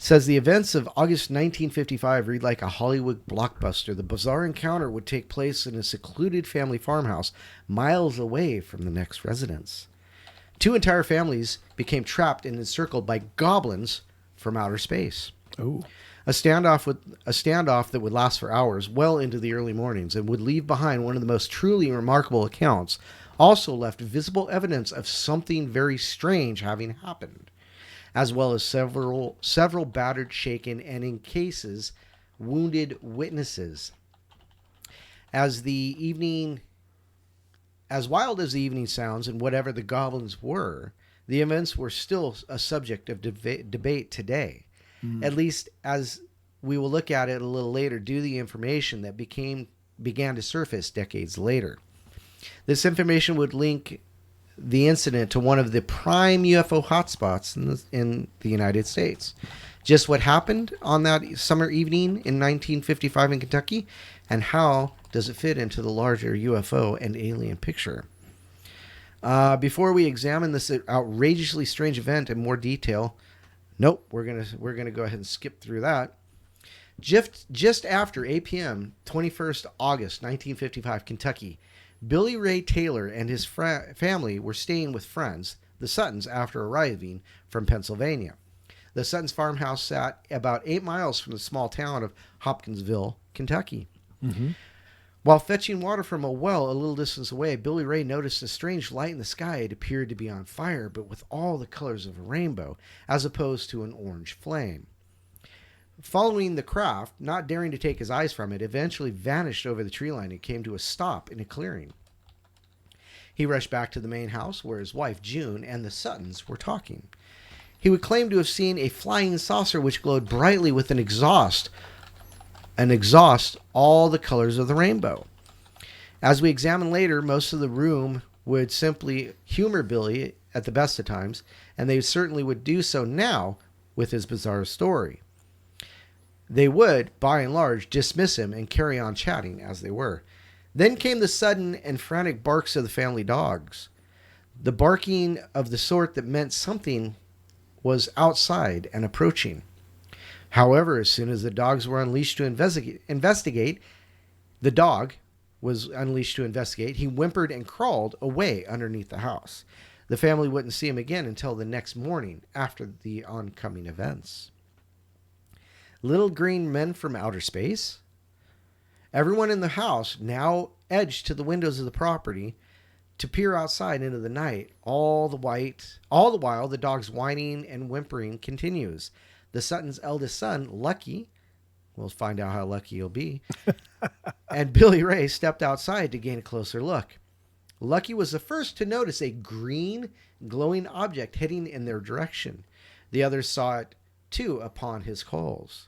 Says the events of August 1955 read like a Hollywood blockbuster. The bizarre encounter would take place in a secluded family farmhouse miles away from the next residence. 2 entire families became trapped and encircled by goblins from outer space. Oh. A standoff that would last for hours, well into the early mornings, and would leave behind one of the most truly remarkable accounts. Also left visible evidence of something very strange having happened, as well as several battered, shaken, and in cases wounded witnesses. As wild as the evening sounds, and whatever the goblins were, The events were still a subject of debate today, at least as we will look at it a little later due to the information that began to surface decades later. This information would link the incident to one of the prime UFO hotspots in the United States. Just what happened on that summer evening in 1955 in Kentucky, and how does it fit into the larger UFO and alien picture? Before we examine this outrageously strange event in more detail, nope, we're gonna go ahead and skip through that. Just after 8 p.m., 21st August 1955, Kentucky, Billy Ray Taylor and his family were staying with friends, the Suttons, after arriving from Pennsylvania. The Suttons' farmhouse sat about 8 miles from the small town of Hopkinsville, Kentucky. Mm-hmm. While fetching water from a well a little distance away, Billy Ray noticed a strange light in the sky. It appeared to be on fire, but with all the colors of a rainbow, as opposed to an orange flame. Following the craft, not daring to take his eyes from it, eventually vanished over the tree line and came to a stop in a clearing. He rushed back to the main house where his wife, June, and the Suttons were talking. He would claim to have seen a flying saucer which glowed brightly with an exhaust all the colors of the rainbow. As we examine later, most of the room would simply humor Billy at the best of times, and they certainly would do so now with his bizarre story. They would, by and large, dismiss him and carry on chatting as they were. Then came the sudden and frantic barks of the family dogs. The barking of the sort that meant something was outside and approaching. However, as soon as the dogs were unleashed to investigate, the dog was unleashed to investigate, he whimpered and crawled away underneath the house. The family wouldn't see him again until the next morning after the oncoming events. Little green men from outer space? Everyone in the house now edged to the windows of the property to peer outside into the night. All the while, the dog's whining and whimpering continues. The Suttons' eldest son, Lucky, we'll find out how lucky he'll be, and Billy Ray stepped outside to gain a closer look. Lucky was the first to notice a green, glowing object heading in their direction. The others saw it, too, upon his calls.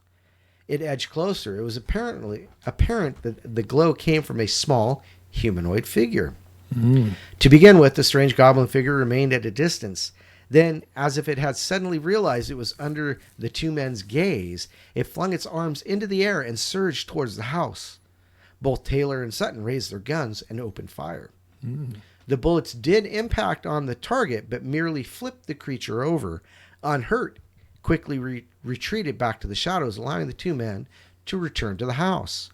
It edged closer. It was apparent that the glow came from a small humanoid figure. To begin with, the strange goblin figure remained at a distance. Then, as if it had suddenly realized it was under the two men's gaze, it flung its arms into the air and surged towards the house. Both Taylor and Sutton raised their guns and opened fire. The bullets did impact on the target, but merely flipped the creature over. Unhurt, quickly retreated back to the shadows, allowing the two men to return to the house.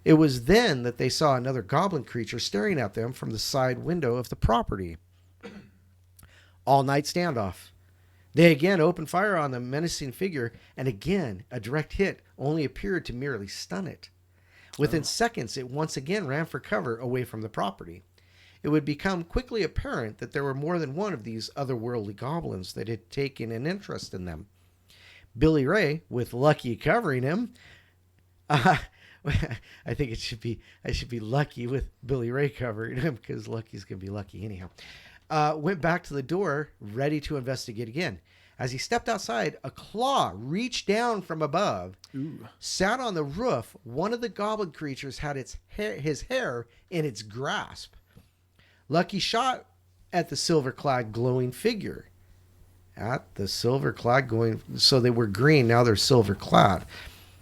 It was then that they saw another goblin creature staring at them from the side window of the property. All-night standoff. They again opened fire on the menacing figure, and again a direct hit only appeared to merely stun it. Within seconds, it once again ran for cover away from the property. It would become quickly apparent that there were more than one of these otherworldly goblins that had taken an interest in them. Billy Ray, with Lucky covering him, I think I should be Lucky with Billy Ray covering him, because Lucky's gonna be lucky anyhow. Went back to the door, ready to investigate again. As he stepped outside, a claw reached down from above, sat on the roof. One of the goblin creatures had his hair in its grasp. Lucky shot at the silver-clad glowing figure. So they were green, now they're silver-clad.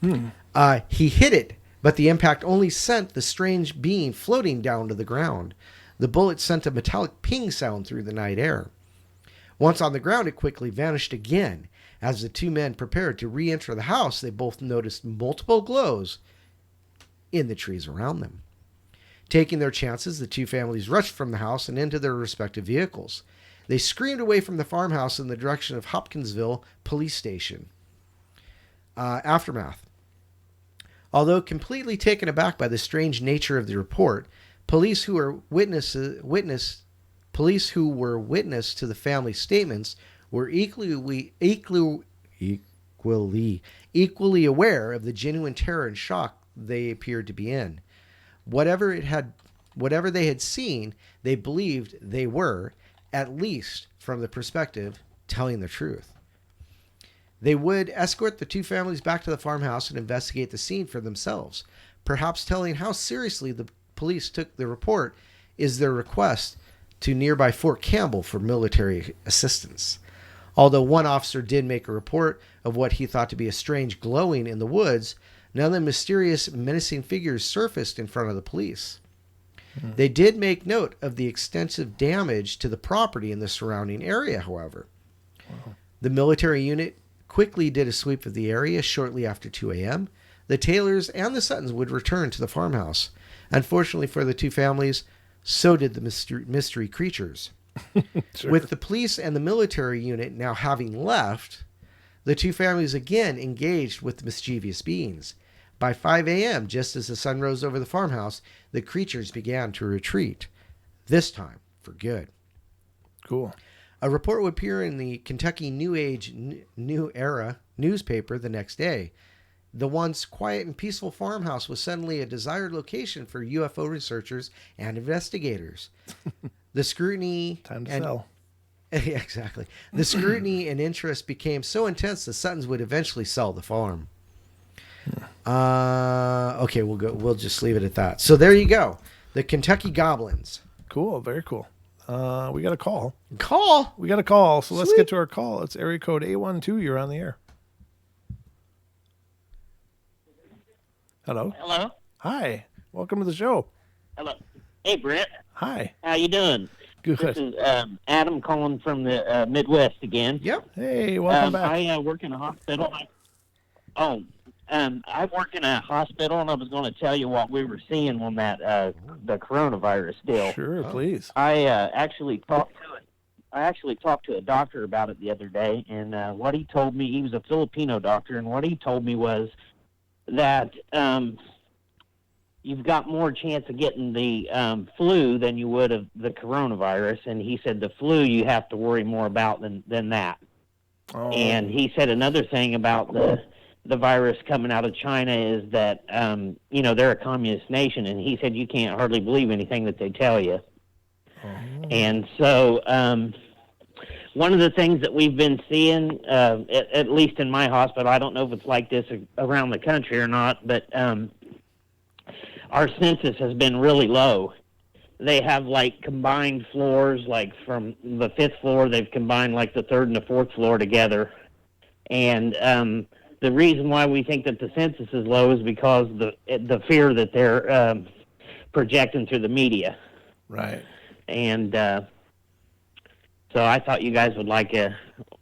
He hit it, but the impact only sent the strange being floating down to the ground. The bullet sent a metallic ping sound through the night air. Once on the ground, it quickly vanished again. As the two men prepared to re-enter the house, they both noticed multiple glows in the trees around them. Taking their chances, the two families rushed from the house and into their respective vehicles. They screamed away from the farmhouse in the direction of Hopkinsville Police Station. Aftermath. Although completely taken aback by the strange nature of the report, police who were witness to the family's statements were equally aware of the genuine terror and shock they appeared to be in. Whatever they had seen, they believed they were, at least from the perspective telling the truth. They would escort the two families back to the farmhouse and investigate the scene for themselves, perhaps telling how seriously the police took the report is their request to nearby Fort Campbell for military assistance. Although one officer did make a report of what he thought to be a strange glowing in the woods, none of the mysterious, menacing figures surfaced in front of the police. They did make note of the extensive damage to the property in the surrounding area, however. The military unit quickly did a sweep of the area shortly after 2 a.m. The Taylors and the Suttons would return to the farmhouse. Unfortunately for the two families, so did the mystery creatures. Sure. With the police and the military unit now having left, the two families again engaged with the mischievous beings. By 5 a.m., just as the sun rose over the farmhouse, the creatures began to retreat, this time for good. Cool. A report would appear in the Kentucky New Age New Era newspaper the next day. The once quiet and peaceful farmhouse was suddenly a desired location for UFO researchers and investigators. The scrutiny... Time to sell. Yeah, exactly. The scrutiny and interest became so intense the Suttons would eventually sell the farm. Okay, we'll just leave it at that. So there you go. The Kentucky Goblins. Cool. Very cool. We got a call. Call? We got a call. So let's Sweet. get to our call. It's area code 812. You're on the air. Hello. Hello. Hi. Welcome to the show. Hello. Hey, Brett. Hi. How you doing? This Good. is Adam calling from the Midwest again. Yep. Hey, welcome back. I work in a hospital. I work in a hospital, and I was going to tell you what we were seeing on that the coronavirus deal. Sure, please. I actually talked to a doctor about it the other day, and what he told me, he was a Filipino doctor, and what he told me was that you've got more chance of getting the flu than you would of the coronavirus, and he said the flu you have to worry more about than that. Oh. And he said another thing about the virus coming out of China is that, they're a communist nation, and he said you can't hardly believe anything that they tell you. Oh. And so one of the things that we've been seeing, at least in my hospital, I don't know if it's like this around the country or not, but our census has been really low. They have like combined floors, like from the 5th floor, they've combined like the 3rd and the 4th floor together. And the reason why we think that the census is low is because the fear that they're projecting through the media. Right. And so I thought you guys would like a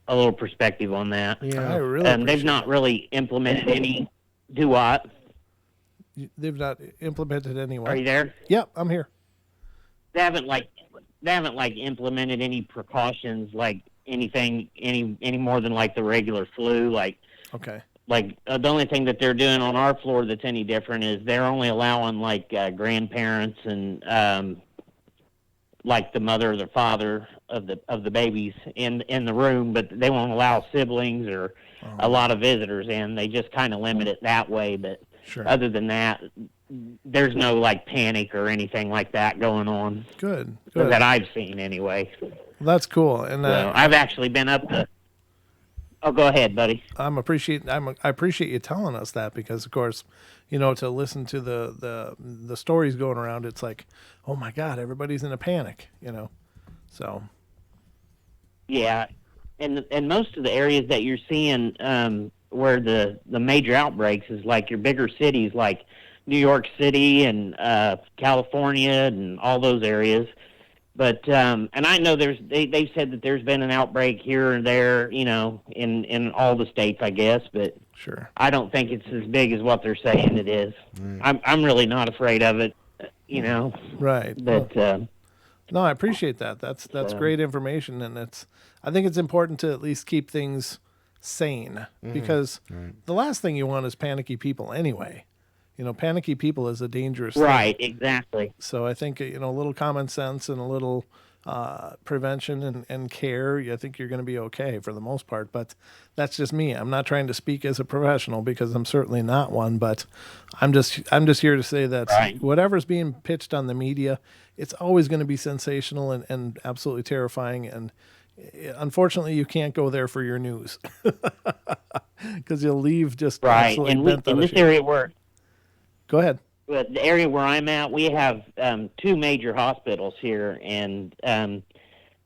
little perspective on that. I really They've appreciate not really implemented any. Do what? it. They've not implemented any. Are you there? Yep, I'm here. They haven't implemented any precautions like anything any more than like the regular flu. Okay. The only thing that they're doing on our floor that's any different is they're only allowing like grandparents and like the mother or the father of the babies in the room, but they won't allow siblings or a lot of visitors in. They just kind of limit it that way, but Sure. other than that, there's no like panic or anything like that going on Good. that I've seen anyway. That's cool. And So I've actually been up to. Oh, go ahead, buddy. I appreciate you telling us that, because of course, to listen to the stories going around, it's like, oh my God, everybody's in a panic, So Yeah, and most of the areas that you're seeing where the major outbreaks is like your bigger cities, like New York City and California and all those areas. But and I know they've said that there's been an outbreak here and there, in all the states, I guess. But sure. I don't think it's as big as what they're saying it is. I'm really not afraid of it, Right. But No, I appreciate that. That's great information, and I think it's important to at least keep things sane, because the last thing you want is panicky people anyway. Panicky people is a dangerous thing. right, exactly. So I think a little common sense and a little prevention and care, I think you're going to be okay for the most part. But that's just me. I'm not trying to speak as a professional because I'm certainly not one. But I'm just here to say that Right. whatever's being pitched on the media, it's always going to be sensational and absolutely terrifying. And unfortunately, you can't go there for your news because you'll leave just Right. absolutely And bent out in of this shape. area where Go ahead. But the area where I'm at, we have two major hospitals here, and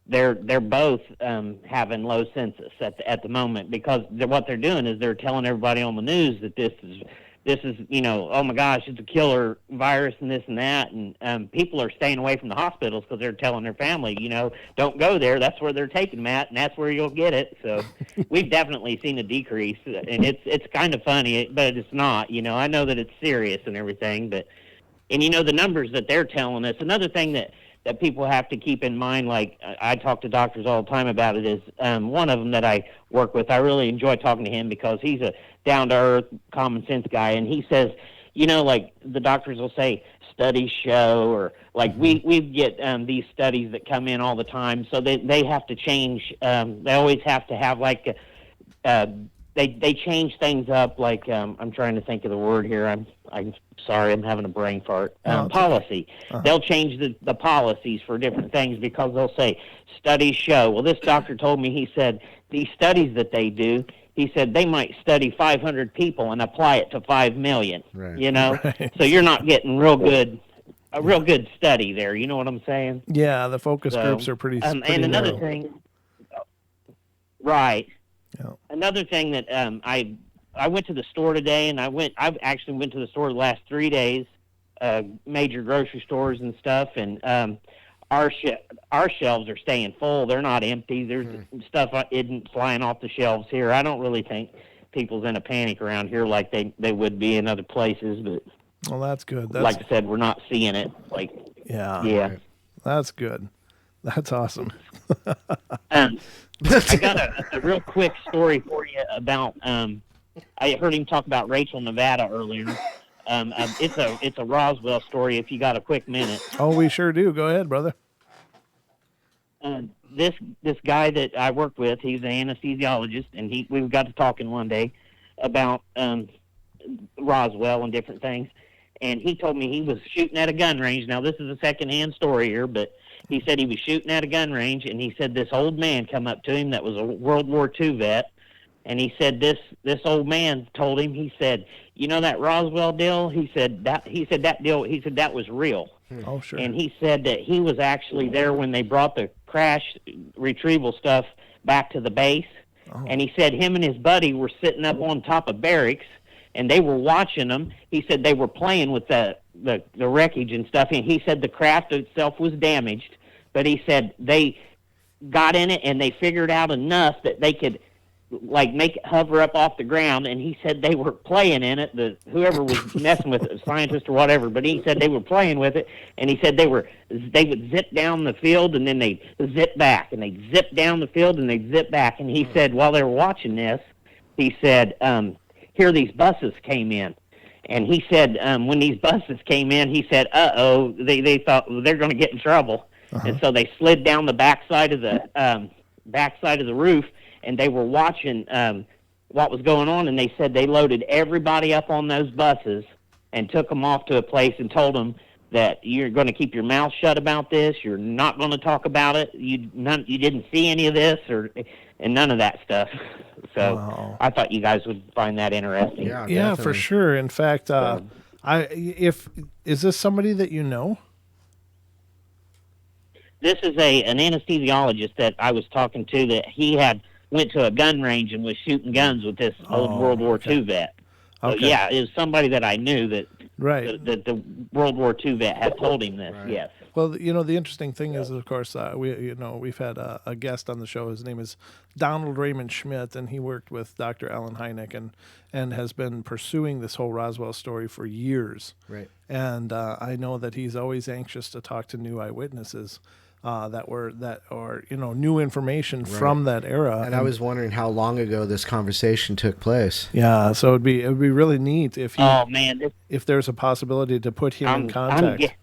they're both having low census at the moment because what they're doing is they're telling everybody on the news that this is oh my gosh, it's a killer virus and this and that, and people are staying away from the hospitals because they're telling their family, don't go there. That's where they're taking them at, and that's where you'll get it. So we've definitely seen a decrease, and it's kind of funny, but it's not. I know that it's serious and everything, but the numbers that they're telling us. Another thing that people have to keep in mind, like I talk to doctors all the time about it, is one of them that I work with. I really enjoy talking to him because he's a down-to-earth, common-sense guy, and he says, like the doctors will say, studies show, or like we get these studies that come in all the time, so they have to change. They always have to have like they change things up. Like I'm trying to think of the word here. I'm sorry, I'm having a brain fart. Policy. Okay. They'll change the policies for different things because they'll say studies show. Well, this doctor told me, he said these studies that they do, he said they might study 500 people and apply it to 5 million. Right. Right. So you're not getting a real good study there. You know what I'm saying? Yeah, the focus groups are pretty and another narrow. thing, right? Yeah. Another thing that I went to the store today, and I've actually went to the store the last 3 days, major grocery stores and stuff, and our shelves are staying full. They're not empty. There's stuff isn't flying off the shelves here. I don't really think people's in a panic around here like they would be in other places, but Well, that's good. like I said, we're not seeing it. Yeah. That's good. That's awesome. I got a real quick story for you about. I heard him talk about Rachel, Nevada earlier. It's a Roswell story. If you got a quick minute. Oh, we sure do. Go ahead, brother. This guy that I worked with, he's an anesthesiologist, and we got to talking one day about Roswell and different things. And he told me he was shooting at a gun range. Now, this is a secondhand story here, but he said he was shooting at a gun range, and he said this old man come up to him that was a World War II vet, and he said this old man told him, he said, that Roswell deal? He said that was real. Oh, sure. And he said that he was actually there when they brought the crash retrieval stuff back to the base. Oh. And he said him and his buddy were sitting up on top of barracks, and they were watching them. He said they were playing with the wreckage and stuff, and he said the craft itself was damaged, but he said they got in it and they figured out enough that they could make it hover up off the ground, and he said they were playing in it, whoever was messing with it, a scientist or whatever, but he said they were playing with it, and he said they would zip down the field and then they zip back, and they zip down the field and they zip back, and he said while they were watching this, he said here these buses came in. And he said when these buses came in, he said, they thought they're going to get in trouble. Uh-huh. And so they slid down the backside of the roof, and they were watching what was going on. And they said they loaded everybody up on those buses and took them off to a place and told them that you're going to keep your mouth shut about this. You're not going to talk about it. You didn't see any of this and none of that stuff. So Wow. I thought you guys would find that interesting. Yeah, Yeah, for definitely. sure. In fact, is this somebody that you know? This is an anesthesiologist that I was talking to that he went to a gun range and was shooting guns with this old World War II vet. So, Okay. yeah, it was somebody that I knew that Right. the World War II vet had told him this. Right. Yes. Well, the interesting thing is, of course, we've had a guest on the show. His name is Donald Raymond Schmidt, and he worked with Dr. Alan Hynek and has been pursuing this whole Roswell story for years. Right. And I know that he's always anxious to talk to new eyewitnesses or new information from that era. And I was wondering how long ago this conversation took place. Yeah, so it'd be really neat if Oh man, if there's a possibility to put him in I'm contact.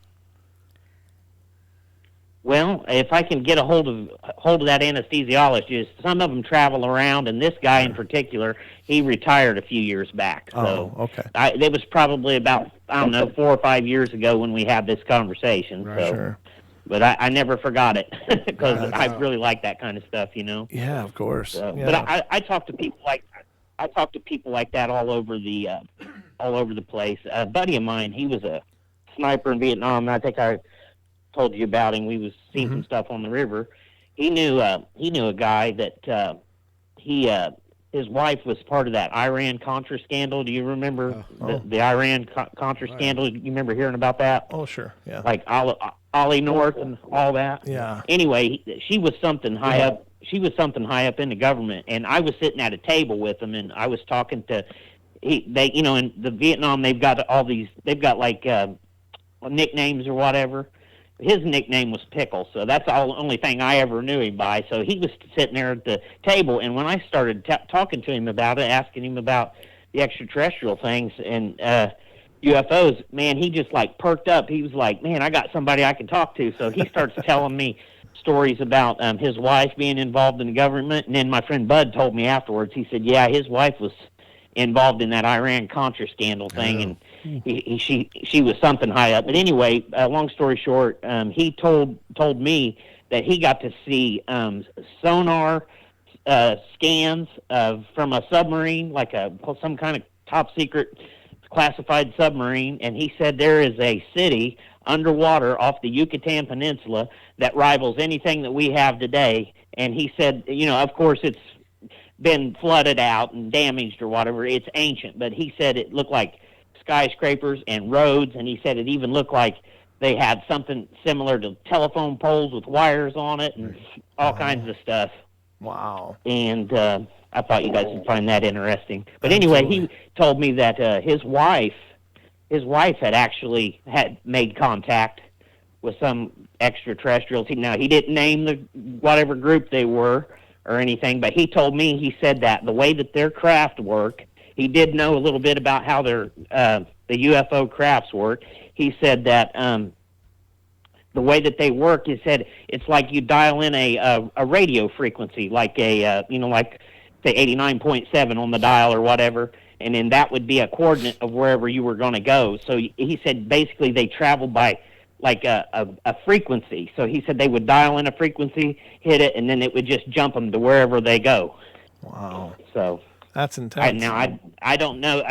Well, if I can get a hold of that anesthesiologist, some of them travel around, and this guy in particular, he retired a few years back. So okay. It was probably about, I don't know, 4 or 5 years ago when we had this conversation. Right. So. Sure. But I never forgot it because Yeah, I really like that kind of stuff, Yeah, of course. So, Yeah. But I talk to people like that all over the place. A buddy of mine, he was a sniper in Vietnam. I think I told you about him. We was seeing some stuff on the river. He knew a guy that his wife was part of that Iran Contra scandal. Do you remember the Iran Contra scandal? You remember hearing about that? Oh, sure. Yeah. Like Ollie North and all that. Yeah. Anyway, she was something high up. She was something high up in the government, and I was sitting at a table with him, and I was talking to. In the Vietnam, they've got like nicknames or whatever. His nickname was Pickle, so that's the only thing I ever knew him by. So he was sitting there at the table, and when I started talking to him about it, asking him about the extraterrestrial things and UFOs, man, he just like perked up. He was like, man, I got somebody I can talk to. So he starts telling me stories about his wife being involved in the government, and then my friend Bud told me afterwards, he said, yeah, his wife was involved in that Iran Contra scandal thing, and she was something high up. But anyway, long story short, he told me that he got to see sonar scans from a submarine, like some kind of top secret classified submarine, and he said there is a city underwater off the Yucatan Peninsula that rivals anything that we have today. And he said, of course it's been flooded out and damaged or whatever. It's ancient, but he said it looked like skyscrapers and roads, and he said it even looked like they had something similar to telephone poles with wires on it and all kinds of stuff. Wow. And I thought you guys would find that interesting. But anyway, he told me that his wife had made contact with some extraterrestrials. Now, he didn't name the whatever group they were or anything, but he told me, he said that the way that their craft work, he did know a little bit about how their the UFO crafts work. He said that the way that they work, he said it's like you dial in a radio frequency, like like say 89.7 on the dial or whatever, and then that would be a coordinate of wherever you were going to go. So he said basically they travel by like a frequency. So he said they would dial in a frequency, hit it, and then it would just jump them to wherever they go. Wow. So that's intense. I don't know.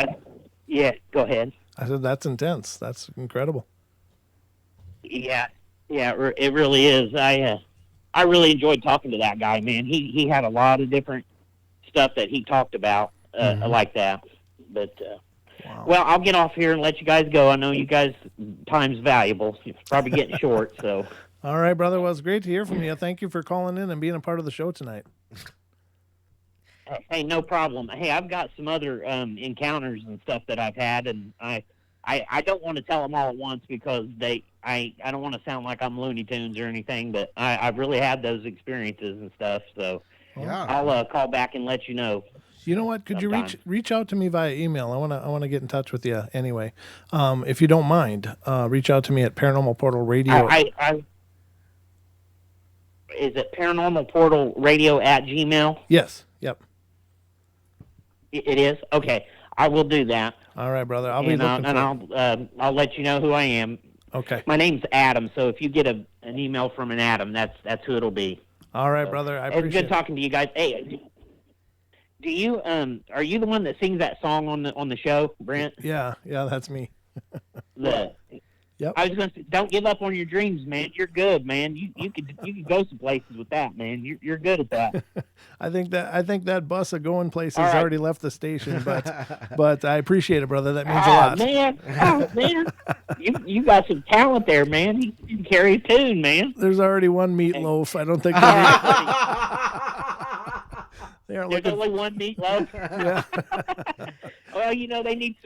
Yeah, go ahead. I said that's intense. That's incredible. Yeah, it really is. I really enjoyed talking to that guy, man. He had a lot of different stuff that he talked about like that. But wow. Well, I'll get off here and let you guys go. I know you guys' time's valuable. It's probably getting short. So. All right, brother. Well, it's great to hear from you. Thank you for calling in and being a part of the show tonight. Hey, no problem. Hey, I've got some other encounters and stuff that I've had, and I don't want to tell them all at once because I don't want to sound like I'm Looney Tunes or anything, but I've really had those experiences and stuff. So yeah, I'll call back and let you know. You know what? Could you reach out to me via email? I wanna get in touch with you anyway. If you don't mind, reach out to me at Paranormal Portal Radio. Is it Paranormal Portal Radio at Gmail? Yes. Yep. It is? Okay. I will do that. All right, brother. I'll be looking and I'll let you know who I am. Okay. My name's Adam, so if you get an email from an Adam, that's who it'll be. All right, brother. I appreciate it. It's good talking to you guys. Hey, do you are you the one that sings that song on the show, Brent? Yeah, that's me. Yep. I was going to say, don't give up on your dreams, man. You're good, man. You could go some places with that, man. You're good at that. I think that bus of going places already left the station, but I appreciate it, brother. That means a lot. Man, you got some talent there, man. You can carry a tune, man. There's already one meatloaf. I don't think There's only one meatloaf. Yeah. Well, they need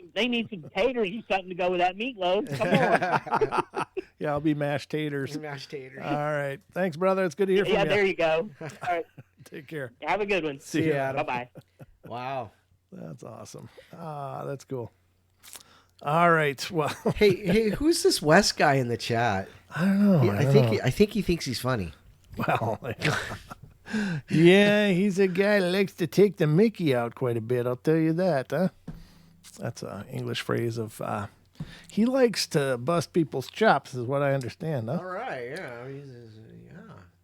some taters or something to go with that meatloaf. Come on. Yeah, I'll be mashed taters. Mashed taters. All right. Thanks, brother. It's good to hear from you. Yeah, there you go. All right. Take care. Have a good one. See you, Adam. Bye-bye. Wow. That's awesome. That's cool. All right. Well, Hey, who's this West guy in the chat? I don't know. I think he thinks he's funny. Well, yeah, he's a guy that likes to take the Mickey out quite a bit. I'll tell you that, huh? That's an English phrase of he likes to bust people's chops, is what I understand, huh? All right, yeah.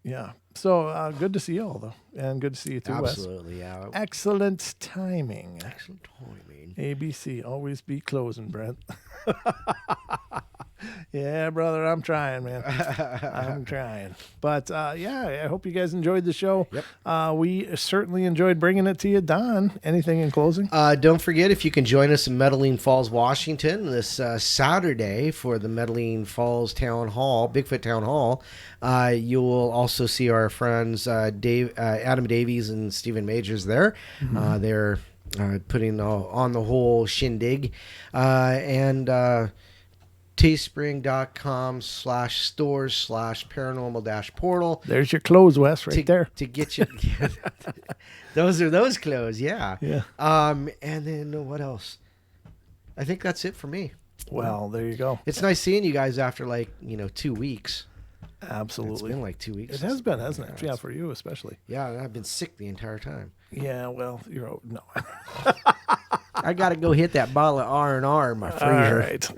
Yeah. So good to see you all, though, and good to see you too, Wes. Absolutely, yeah. Excellent timing. Excellent timing. ABC, always be closing, Brent. Yeah, brother, I'm trying, man. I'm trying. But, yeah, I hope you guys enjoyed the show. Yep. We certainly enjoyed bringing it to you. Don, anything in closing? Don't forget, if you can join us in Metaline Falls, Washington this Saturday for the Metaline Falls Town Hall, Bigfoot TownHall, you will also see our friends Adam Davies and Stephen Majors there. Mm-hmm. They're putting on the whole shindig. And teespring.com/stores/paranormal-portal. There's your clothes, Wes, right there. To get you. Those are those clothes, yeah. Yeah. And then what else? I think that's it for me. Well, there you go. It's nice seeing you guys after 2 weeks. Absolutely. It's been like 2 weeks. It has been, hasn't it? Yeah, for you especially. Yeah, and I've been sick the entire time. Yeah, well, no. I got to go hit that bottle of R&R in my freezer. All right.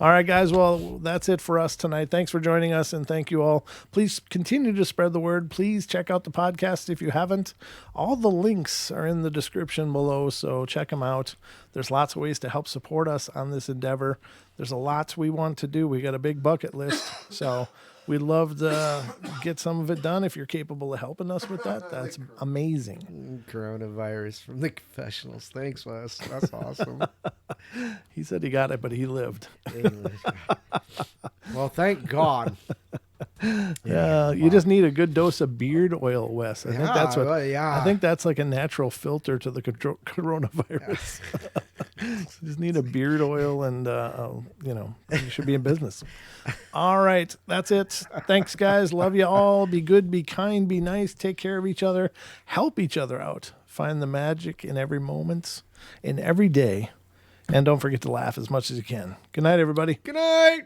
All right, guys. Well, that's it for us tonight. Thanks for joining us, and thank you all. Please continue to spread the word. Please check out the podcast if you haven't. All the links are in the description below, so check them out. There's lots of ways to help support us on this endeavor. There's a lot we want to do. We got a big bucket list, so we'd love to get some of it done. If you're capable of helping us with that, that's amazing. Coronavirus from the confessionals. Thanks, Wes. That's awesome. He said he got it, but he lived. Well, thank God. Yeah, you just need a good dose of beard oil, Wes. I think that's what. Yeah. I think that's like a natural filter to the coronavirus. You just need a beard oil, and you should be in business. All right, that's it. Thanks, guys. Love you all. Be good, be kind, be nice. Take care of each other. Help each other out. Find the magic in every moment, in every day, and don't forget to laugh as much as you can. Good night, everybody. Good night.